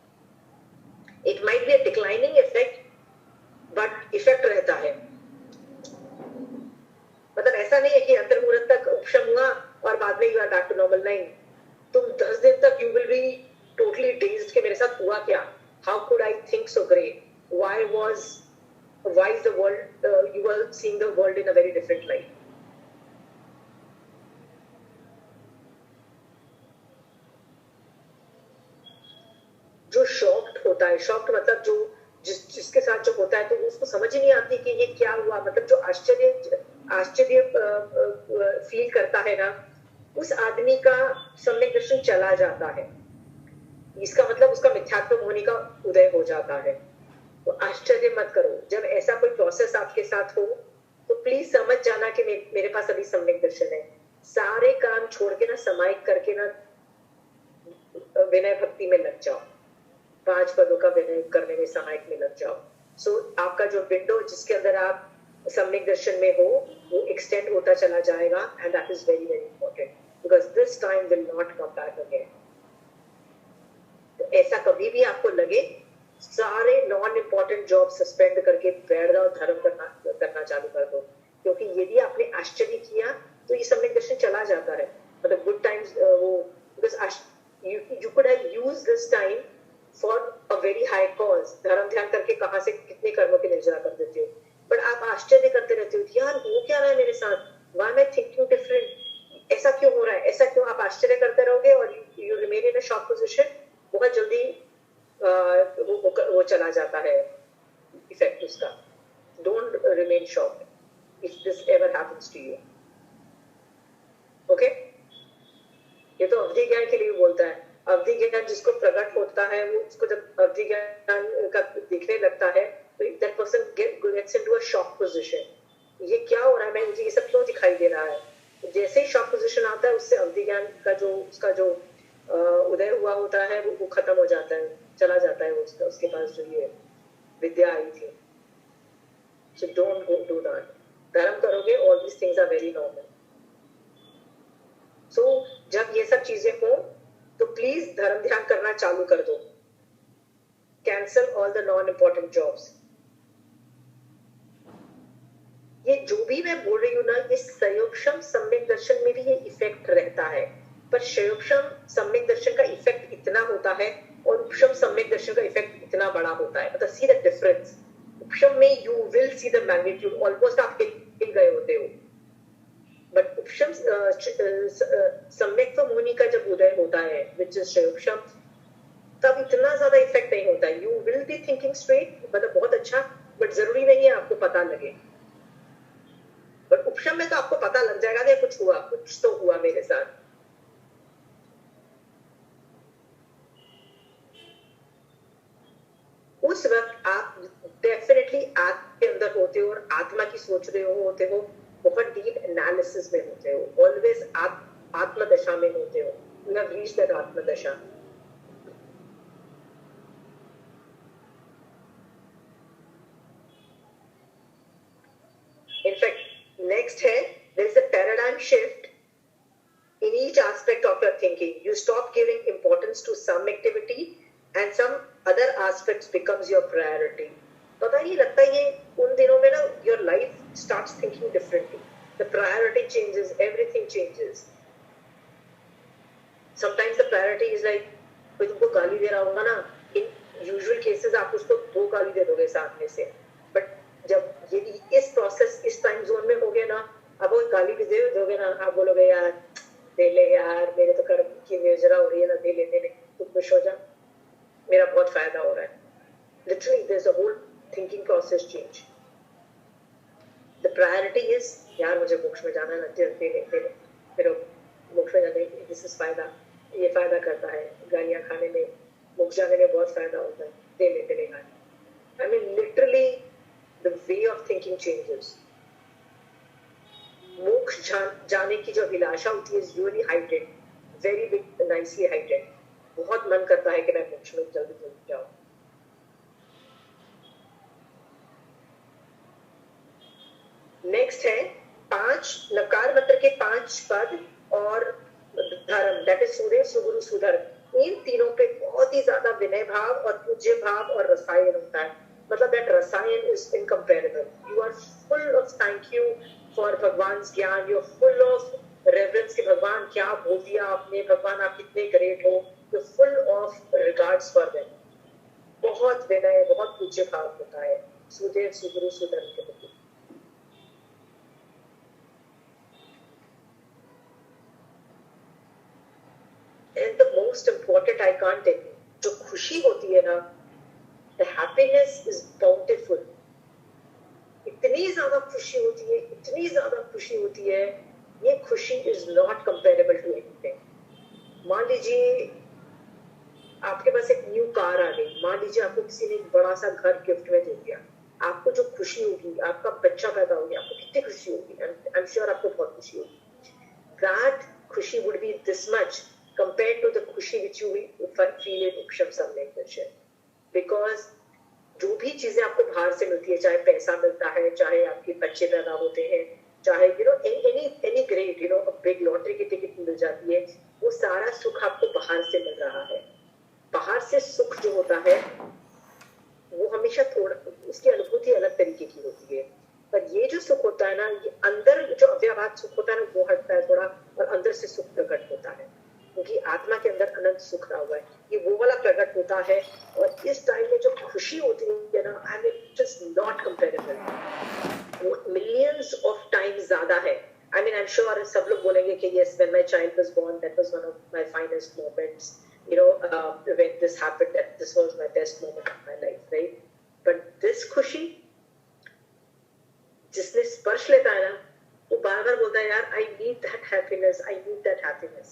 It might be a declining effect, but effect रहता है। मतलब ऐसा नहीं है कि अंतर्मुहूर्त तक उपशम हुआ और बाद में you are back to normal. नहीं, तुम 10 दिन तक you will be totally dazed कि मेरे साथ हुआ क्या, how could I think so great, why is the world, you were seeing the world in a very different light. जो शॉक्ड होता है, शॉक्ड मतलब जो जिसके साथ जो होता है तो उसको समझ ही नहीं आती कि ये क्या हुआ, मतलब जो आश्चर्य फील करता है ना, उस आदमी का सम्यक दर्शन चला जाता है। इसका मतलब उसका मिथ्यात्व होने का उदय हो जाता है। तो आश्चर्य मत करो, जब ऐसा कोई प्रोसेस आपके साथ हो तो प्लीज समझ जाना कि मेरे पास अभी सम्यक दर्शन है। सारे काम छोड़ के ना, समायिक करके ना विनय भक्ति में लग जाओ, 5 पदों का विनय करने में समायिक में लग जाओ। सो आपका जो विंडो जिसके अंदर आप सम्यक दर्शन में हो वो एक्सटेंड होता चला जाएगा, and that is very very important, because this time will not come back again. तो ऐसा कभी भी आपको लगे, सारे नॉन इम्पोर्टेंट जॉब सस्पेंड करके बैठ जाओ, धर्म करना चालू कर दो, क्योंकि यदि आपने आश्चर्य किया तो ये सम्यक दर्शन चला जाता है। मतलब गुड टाइम्स वो, because you could have used this time for a very high cause. धर्म ध्यान करके कहाँ से कितने कर्मों की निर्जरा कर देते हो, बट आप आश्चर्य करते रहते हो कि यार वो क्या रहा है मेरे साथ, why am I thinking different, ऐसा क्यों हो रहा है, ऐसा क्यों। आप आश्चर्य करते रहोगे और you remain in a shock position, बहुत जल्दी वो चला जाता है इफेक्ट उसका। Don't remain shocked if this ever happens to you. Okay? ये तो अवधि ज्ञान के लिए बोलता है। अवधि ज्ञान जिसको प्रकट होता है, वो उसको जब अवधि ज्ञान का दिखने लगता है तो that person gets into a shock position. ये क्या हो रहा है, मुझे ये सब क्यों दिखाई दे रहा है। जैसे ही शॉक पोजीशन आता है, उससे अवधि ज्ञान का जो उसका जो उदय हुआ होता है वो खत्म हो जाता है, चला जाता है उसके पास जो ये विद्या आई थी। So don't do that. धर्म करोगे, all these things are very normal. So जब ये सब चीजें हो तो प्लीज धर्म ध्यान करना चालू कर दो। Cancel all the non important jobs. ये जो भी मैं बोल रही हूँ ना, ये संयोगक्षम सम्यक दर्शन में भी ये इफेक्ट रहता है, पर संयोगक्षम सम्यक दर्शन का इफेक्ट इतना होता है और उपशम सम्यक दर्शन का इफेक्ट इतना बड़ा होता है। मतलब सी द डिफरेंस। उपशम में you will see the magnitude, almost आप हिल गए होते हो, बट उपशम सम्यक तो मुनि का जब उदय होता है, विच इज संयोगक्षम, तब इतना ज्यादा इफेक्ट नहीं होता है। You will be thinking straight, मतलब बहुत अच्छा, बट जरूरी नहीं है आपको पता लगे। बट उपशम में तो आपको पता लग जाएगा कि कुछ हुआ, कुछ तो हुआ मेरे साथ। उस वक्त आप डेफिनेटली आपके अंदर होते हो और आत्मा की सोच रहे होते हो, बहुत डीप एनालिसिस में होते हो, ऑलवेज आप आत्मदशा में होते हो। You have reached that atmadasha. In fact, next है, there is a paradigm shift in each aspect of your thinking. You stop giving importance to some activity and some other aspects becomes your priority. पता नहीं लगता ये उन दिनों में ना, your life starts thinking differently. The priority changes, everything changes. Sometimes the priority is like, कोई तुमको गाली दे रहा होगा ना, in usual cases आप उसको 2 गाली दे दोगे साथ में से, but जब ये इस प्रोसेस इस टाइम जोन में हो गया ना, अब वो गाली भी दे दोगे ना, आप बोलोगे यार दे ले यार, मेरे तो कर्म की निर्जरा हो रही है ना, दे ले, तू खुश हो जा, मेरा बहुत फायदा हो रहा है। Literally, there's a whole thinking process change. The priority is, यार मुझे मोक्ष में जाना है, फिर मोक्ष में जाने this is फायदा, ये फायदा करता है, गालियाँ खाने में, मोक्ष जाने में बहुत फायदा होता है, दे लेते नहीं गाली. I mean, literally, the way of thinking changes. मोक्ष जाने की जो अभिलाषा होती है is really heightened, very big, nicely heightened. बहुत मन करता है कि मैं मोक्ष में जल्दी जल्दी जाऊँ. नेक्स्ट है 5 नकार मंत्र के 5 पद और धर्म, दैट इज सूर्य सुगुरु सुधर्म. इन तीनों पे बहुत ही ज्यादा विनय भाव और पूज्य भाव और रसायन होता है. मतलब दैट रसायन is incomparable. You are full of thank you for भगवान ज्ञान, you are full of reverence कि भगवान क्या बोल दिया आपने, भगवान आप कितने ग्रेट हो. You full of regards for them. बहुत विनय, बहुत पूज्य भाव होता है सूर्य सुगुरु सुधर्म के प्रति. And the most important I can't tell you, जो खुशी होती है ना, the happiness is bountiful. इतनी ज्यादा खुशी होती है, इतनी ज्यादा खुशी होती है, ये खुशी is not comparable to anything. मान लीजिए आपके पास एक न्यू कार आ गई, मान लीजिए आपको किसी ने एक बड़ा सा घर गिफ्ट में दे दिया, आपको जो खुशी होगी, आपका बच्चा पैदा हो गया, आपको कितनी खुशी होगी. I'm sure आपको बहुत खुशी होगी. That खुशी would be this much compared to the खुशी which you will feel in उपशम samyak Darshan. Because जो भी चीजें आपको बाहर से मिलती है, चाहे पैसा मिलता है, चाहे आपके बच्चे पैदा होते हैं, चाहे any great a big lottery की टिकट मिल जाती है, वो सारा सुख आपको बाहर से मिल रहा है. बाहर से सुख जो होता है वो हमेशा थोड़ा, उसकी अनुभूति अलग तरीके की होती है. पर ये जो सुख होता है ना, ये अंदर जो अव्याभात सुख होता है ना, वो हटता है थोड़ा, और अंदर से सुख प्रकट होता है, क्योंकि आत्मा के अंदर अनंत सुख रहा हुआ है. ये वो वाला प्रकट होता है. और इस टाइम में जो खुशी होती है ना, I mean it is not comparable. वो मिलियंस ऑफ टाइम्स ज्यादा है. I mean I am sure सब लोग बोलेंगे कि yes, when my child was born, that was one of my finest moments. When this happened, that this was my best moment of my life, right? But this खुशी जिसने स्पर्श लेता है ना, वो बार बार बोलता है, यार I need that happiness, I need that happiness.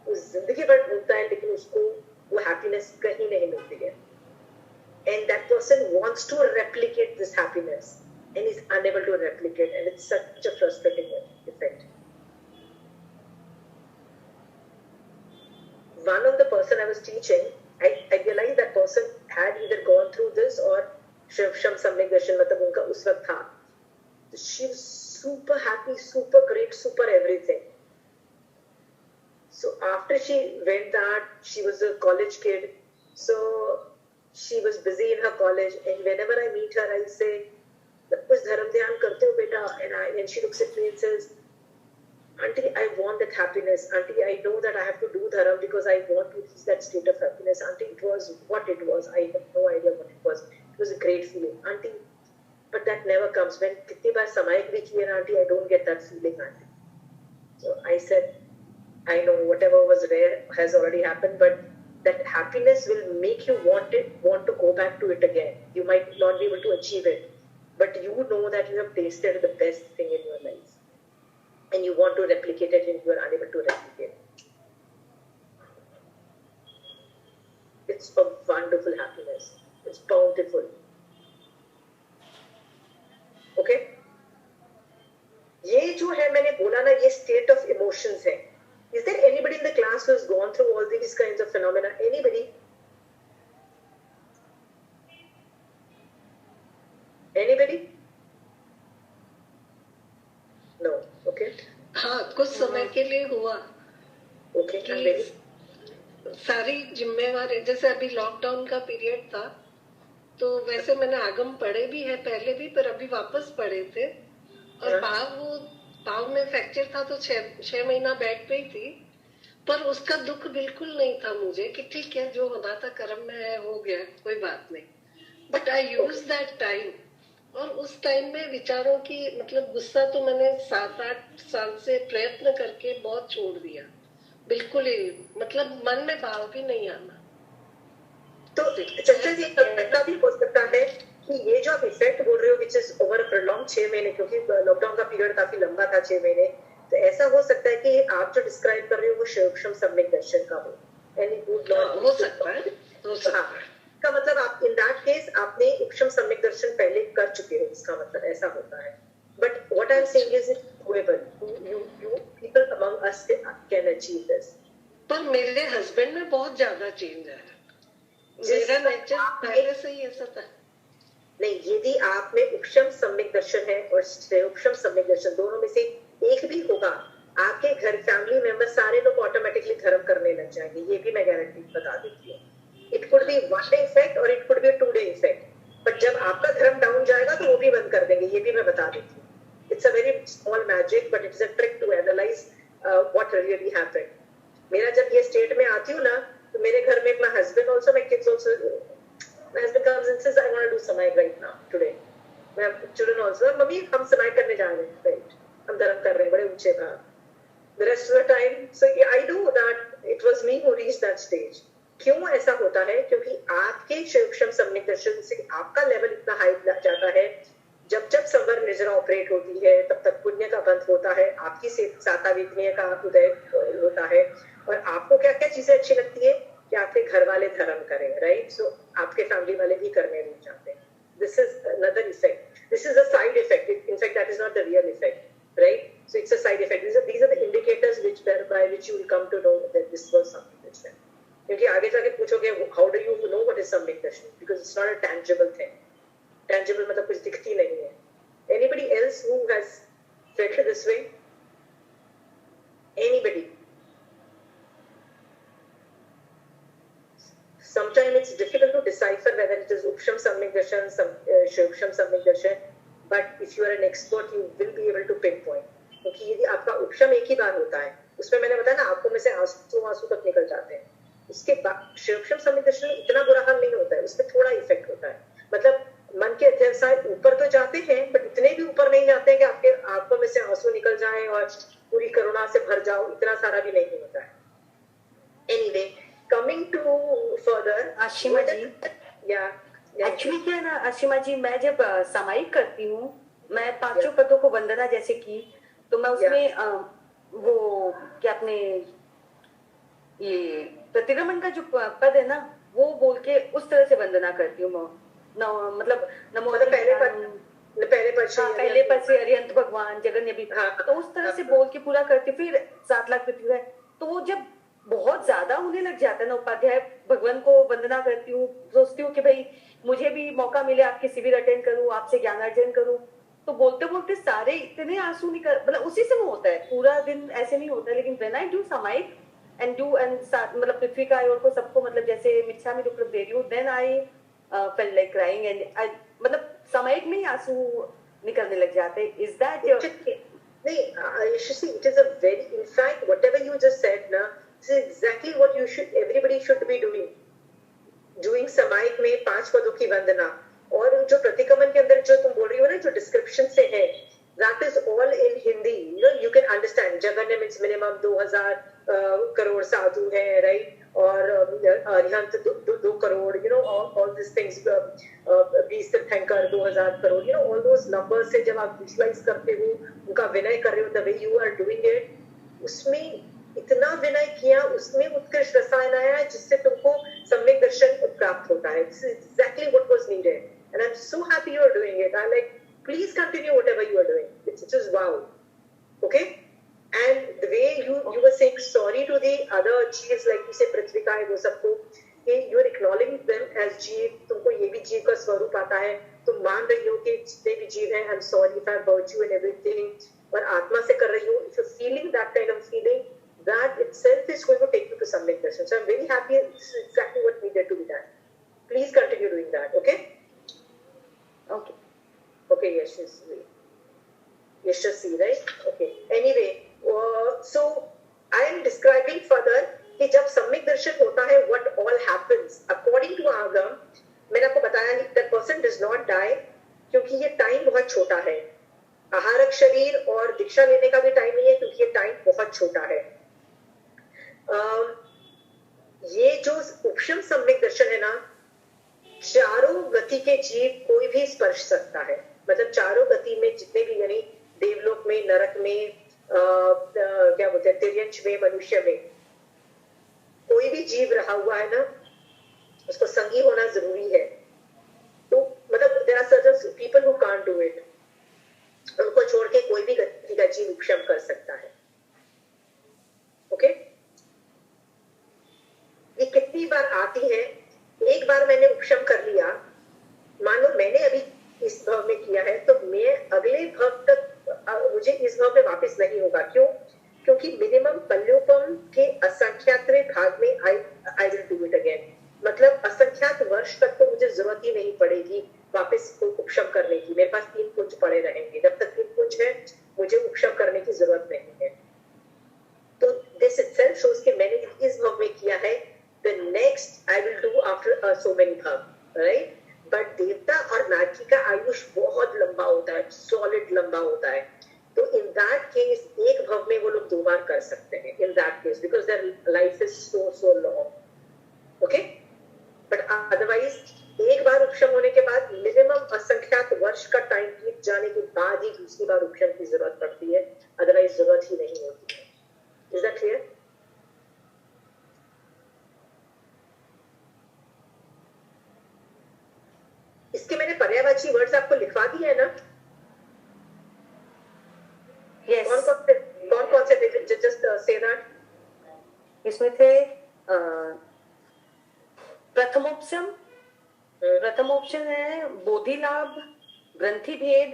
वो जिंदगी भर ढूंढता है, लेकिन उसको वो happiness कहीं नहीं मिलती है. And that person wants to replicate this happiness and is unable to replicate, and it's such a frustrating effect. One of the person I was teaching, I realized that person had either gone through this or Shivsham Samyak Darshan, मतलब उनका उस वक्त था. She was super happy, super great, super everything. So after she went that, she was a college kid, so she was busy in her college, and whenever I meet her, I say, कुछ धर्म ध्यान करते हो बेटा? And she looks at me and says, Auntie, I want that happiness. Auntie, I know that I have to do dharam because I want to reach that state of happiness. Auntie, it was what it was. I have no idea what it was. It was a great feeling. Auntie, but that never comes. When kitni baar samayik bhi kiya na, Auntie, I don't get that feeling, Auntie. So I said, I know whatever was rare has already happened, but that happiness will make you want to go back to it again. You might not be able to achieve it, but you know that you have tasted the best thing in your life. And you want to replicate it, and you are unable to replicate it. It's a wonderful happiness. It's bountiful. Okay? ये जो है मैंने बोला ना, ये state of emotions है. Is there anybody in the class who has gone through all these kinds of phenomena? Anybody? Anybody? No. Okay. हाँ, कुछ समय के लिए हुआ. Okay. कि सारी जिम्मेवारी, जैसे अभी लॉकडाउन का पीरियड था, तो वैसे मैंने आगम पढ़े भी है पहले भी, पर अभी वापस पढ़े थे. और पाँव में फ्रैक्चर था, तो 6 महीना बेड पे ही थी. पर उसका दुख बिल्कुल नहीं था मुझे कि ठीक है, जो होना था कर्म में है, हो गया, कोई बात नहीं. But I use that time. और उस टाइम में विचारों की, मतलब गुस्सा तो मैंने 7-8 साल से प्रयत्न करके बहुत छोड़ दिया. बिल्कुल ही, मतलब मन में भाव भी नहीं आना. तो चंचल जी का भी हो सकता है कि ये जो आप इफेक्ट बोल रहे हो which is over a prong 6 महीने, क्योंकि लॉकडाउन का पीरियड काफी लंबा था 6 महीने, तो ऐसा हो सकता है कि आप जो डिस्क्राइब कर रहे हो वो शिवक्षम सम्यक दर्शन का हो, एंड इट वुड नॉट हो सकता है, हो सकता है। का मतलब आप इन दैट केस आपने उपशम सम्यक दर्शन पहले कर चुके हो, इसका मतलब ऐसा होता है। But what I am saying is it doable, you people among us can achieve this। पर मेरे हस्बैंड में बहुत ज्यादा चेंज है, मेरा नेचर पहले से ही ऐसा था। नहीं, यदि आप में उपशम सम्यक दर्शन है और उपशम सम्यक दर्शन दोनों में से एक भी होगा, आपके घर फैमिली मेंबर सारे लोग ऑटोमेटिकली धर्म करने लग जाएंगे, ये भी मैं गारंटी बता देती हूँ। It could be 1 day effect और it could be 2 day effect, but जब आपका धर्म डाउन जाएगा तो वो भी बंद कर देंगे, ये भी मैं बता देती हूँ। It's a very small magic but it's a trick to analyse what really happened. मेरा जब ये स्टेट में आती हूँ ना, तो मेरे घर में my husband also, my kids also, my husband comes and says I want to do samayik right now today, my children also, mummy हम समाइक करने जा रहे हैं, राइट, हम धर्म कर रहे हैं बड़े ऊंचे का। The rest of the time, so I do that. It was me who reached that stage. क्यों ऐसा होता है? क्योंकि आपके शिवक्षम सम्यक दर्शन से आपका लेवल इतना हाई जाता है, जब जब संवर निजरा ऑपरेट होती है तब तक पुण्य का बंध होता है, आपकी सातावित्नीय का उदय होता है, और आपको क्या क्या चीजें अच्छी लगती है कि आपके घर वाले धर्म करें, राइट? सो आपके फैमिली वाले भी करने नहीं चाहते। This is another effect, this is a side effect, in fact that is not the real effect, right? So it's a side effect. These are the indicators by which you will come to know that this was samyik darshan. क्योंकि आगे जाके पूछोगे how do you know what is samyik darshan, because it's not a tangible thing. Tangible मतलब कुछ दिखती नहीं है। Anybody else who has felt this way? Anybody? Sometimes it's difficult to decipher whether it is upsham samyik darshan, shivsham samyik darshan. But if you are an expert, you will be able to pinpoint. क्योंकि यदि आपका उपशम एक ही बार होता है, उसमें मैंने बताया ना आंखों में से आंसू तक निकल जाते हैं, उसके बाद शिवक्षम सम्यक दर्शन में इतना बुरा हाल नहीं होता है, उसमें थोड़ा इफेक्ट होता है, मतलब मन के अध्ययन ऊपर तो जाते हैं बट इतने भी ऊपर नहीं जाते हैं कि आपके आंखों में से आंसू निकल जाए और पूरी करुणा से भर जाओ, इतना सारा भी नहीं होता है। Anyway, coming to further, Ashima ji, या एक्चुअली क्या है ना आशिमा जी, मैं जब सामायिक करती हूँ, मैं 5 पदों को वंदना जैसे की, तो मैं उसमें वो क्या अपने ये प्रतिक्रमण का जो पद है ना, वो बोल के उस तरह से वंदना करती हूँ। मतलब नमो पहले पद से अरिहंत भगवान जगन्य भी, तो उस तरह से बोल के पूरा करती, फिर 7 लाख पृथ्वी। तो वो जब बहुत ज्यादा होने लग जाता है ना, उपाध्याय भगवान को वंदना करती हूँ, सोचती हूँ कि भाई मुझे भी मौका मिले आपके शिविर अटेंड करूँ, आपसे ज्ञान अर्जन करूँ, तो बोलते बोलते सारे इतने आंसू निकल, मतलब उसी से वो होता है, पूरा दिन ऐसे नहीं होता है। लेकिन व्हेन आई डू सामायिक एंड मतलब पृथ्वी का आयोग को सबको, मतलब जैसे मिच्छामि दुक्कड़म दे रही हूँ, then I felt like crying and I, मतलब सामायिक में ही आंसू निकलने लग जाते हैं। इज दैट नहीं, Yashasvi, it is a very, in fact whatever you just said ना, this is exactly what you should, everybody should be doing सामायिक में 5 पदों की वंदना। और जो प्रतिक्रमण के अंदर जो तुम बोल रही हो ना, जो डिस्क्रिप्शन से है, that is all in Hindi, you can understand। जगन्य means minimum 2000 crore साधु है, right? और Arihant 2 crore, all these things, 20 तीर्थंकर 2000 करोड़, all those numbers से जब आप विजुअलाइज करते हो, उनका विनय कर रहे हो, the way you are doing it, उसमें इतना विनय किया, उसमें उत्कृष्ट रसायन आया है जिससे तुमको सम्यक दर्शन प्राप्त होता है। This is exactly what was needed, and I'm so happy you are doing it. I'm like, please continue whatever you are doing. It's just wow. Okay? And the way you were saying sorry to the other jeeves, like you say पृथ्विका है, वो सबको, you are acknowledging them as जीव, तुमको ये भी जीव का स्वरूप आता है, तुम मान रही हो कि जितने भी जीव हैं, I'm sorry if I hurt you and everything, और आत्मा से कर रही हो। If you're feeling that kind of feeling, that itself is going to take you to samyik darshan. So I'm very happy. This is exactly what needed to be done. Please continue doing that. Okay? Okay. Okay, Yashasvi, right? Okay. Anyway, so I am describing further कि जब सम्यक दर्शन होता है, what all happens according to Agam, मैंने आपको बताया that person does not die, क्योंकि ये टाइम बहुत छोटा है। आहारक शरीर और दीक्षा लेने का भी टाइम नहीं है, क्योंकि ये टाइम बहुत छोटा है। ये जो उपशम सम्यक दर्शन है ना, चारों गति के जीव कोई भी स्पर्श सकता है, मतलब चारों गति में जितने भी, यानी देवलोक में, नरक में, क्या बोलते हैं, तिर्यंच में, मनुष्य में, कोई भी जीव रहा हुआ है ना, उसको संगी होना जरूरी है। तो मतलब there are certain people who can't do it, उनको छोड़ के कोई भी गति का जीव उपशम कर सकता है। ओके, ये कितनी बार आती है? एक बार मैंने उपशम कर लिया, मान लो मैंने अभी इस भाव में किया है, तो मैं अगले भाव तक मुझे इस भाव में वापस नहीं होगा। क्यों? क्योंकि मिनिमम पल्योपम के असंख्यात भाग में I will do it again, मतलब असंख्यात वर्ष तक तो मुझे जरूरत ही नहीं पड़ेगी वापस उपशम करने की। मेरे पास 3 कुंज पड़े रहेंगे, जब तक 3 कुंज है मुझे उपशम करने की जरूरत नहीं है। तो दिस इटसेल्फ शोज कि मैंने इस भाव में किया है, the next I will do after so many bhav, right? But देवता और नारकी का आयुष बहुत लंबा होता है, सॉलिड लंबा होता है। तो in that case एक भाव में वो लोग 2 बार कर सकते हैं, in that case because their life is so long, okay? But otherwise एक बार उपशम होने के बाद मिनिमम असंख्यात वर्ष का टाइम बीत जाने के बाद ही दूसरी बार उपशम की जरूरत पड़ती है, अदरवाइज जरूरत ही नहीं होती है। Is that clear? इसके मैंने पर्यायवाची वर्ड्स आपको लिखवा दिए है ना? Yes. कौन कौन से थे? Just say that. इसमें थे प्रथमोपशम, प्रथमोपशम है बोधि लाभ, ग्रंथि भेद,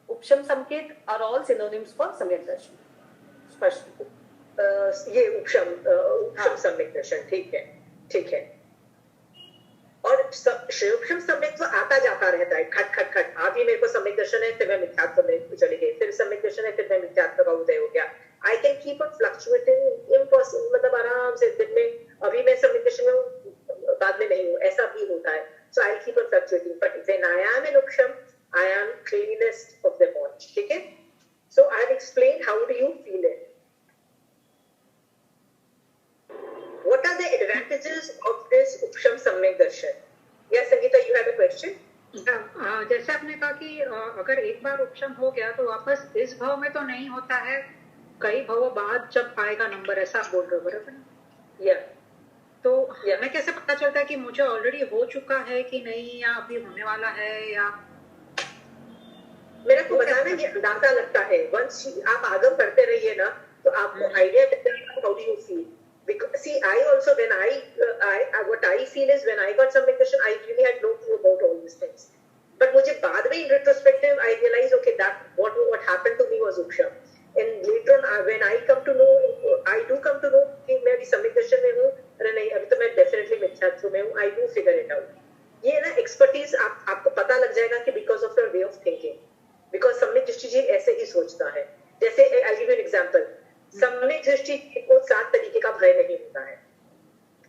उपशम संकेत आर ऑल सिनोनिम्स फॉर सम्यक दर्शन। स्पष्ट ये उपशम सम्यक दर्शन, ठीक है, ठीक है। और उपशम सम्यक तो आता जाता रहता है, खट खट खट। अभी मेरे को सम्यक दर्शन है, फिर मैं मिथ्यात्व में चली गई, फिर सम्यक दर्शन है, फिर मैं मिथ्यात्व का उदय हो गया। I can keep on fluctuating impossible, मतलब आराम से दिन में अभी मैं सम्यक दर्शन में हूँ, बाद में नहीं हूँ, ऐसा भी होता है। So I keep on fluctuating, but when I am in upasham I am cleanest of the mall, ठीक है? So I have explained how do you feel it. What are the advantages of this upasham samyak darshan? Yes, Sangeeta, you have a question? जैसे आपने कहा कि अगर एक बार उपशम हो गया तो वापस इस भाव में तो नहीं होता है, कई भावों बाद जब आएगा नंबर, ऐसा आप बोल रहे हो, बराबर? Yeah. तो हमें कैसे पता चलता है कि मुझे ऑलरेडी हो चुका है कि नहीं, या अभी होने वाला है? या मेरे को बताना ये अंदाजा लगता है, वंस आप आगम करते रहिए ना, तो आपको आइडिया लगता है how do you feel. Because see, I also when what I feel is when I got some question, I really had no clue about all these things. But मुझे बाद में in retrospective I realized okay that what happened to me was उपशम. And later on when I come to know, I do come to know कि मैं अभी सम्यक दर्शन में हूँ, अरे नहीं अभी तो मैं definitely मिथ्यात्व में हूँ। I do figure it out. ये ना expertise आपको पता लग जाएगा कि because of your way of thinking. Because सम्यक दृष्टि जी ऐसे ही सोचता है। जैसे I'll give you an example. सम्यक दृष्टि को 7 तरीके का भय नहीं होता है।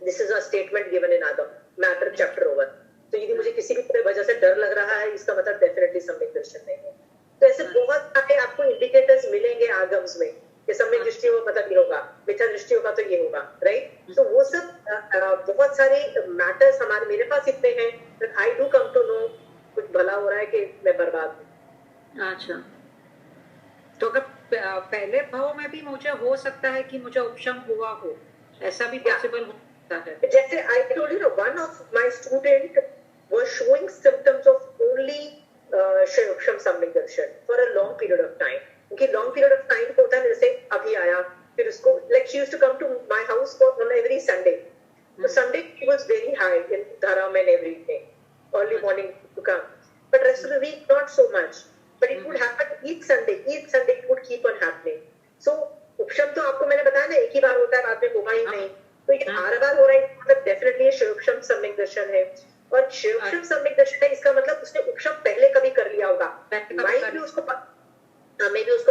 This is a statement given in आगम मैटर चैप्टर ओवर। तो यदि मुझे किसी भी वजह से डर लग रहा है, इसका मतलब डेफिनेटली सम्यक दर्शन नहीं है। तो ऐसे बहुत सारे आपको इंडिकेटर्स मिलेंगे आगम्स में कि सम्यक दृष्टि हो मतलब ये होगा, मिथ्या दृष्टि होगा तो ये होगा, राइट? तो वो सब बहुत सारे मैटर्स हमारे मेरे पास इतने हैं, I do come to know कुछ भला हो रहा है कि मैं बर्बाद हूँ। अच्छा, तो अगर पहले भाव में भी मुझे हो सकता है कि मुझे उपशम हुआ हो, ऐसा भी पॉसिबल हो सकता है। जैसे I told you, one of my student was showing symptoms of only उपशम samyak Darshan for a long period of time. क्योंकि long period of time होता है, जैसे अभी आया, फिर उसको like she used to come to my house on every Sunday. So Sunday she was very high in dharam and everything, early morning to come, but rest of the week not so much. But it would happen each Sunday it would keep on happening. So उपशम तो आपको मैंने बताया ना एक ही बार होता है, बाद में होगा ही नहीं। तो ये हर बार हो रहा है, मतलब डेफिनेटली ये शिवोपशम सम्यक दर्शन है। और शिवोपशम सम्यक दर्शन है, इसका मतलब उसने उपशम पहले कभी कर लिया होगा, मैं भी उसको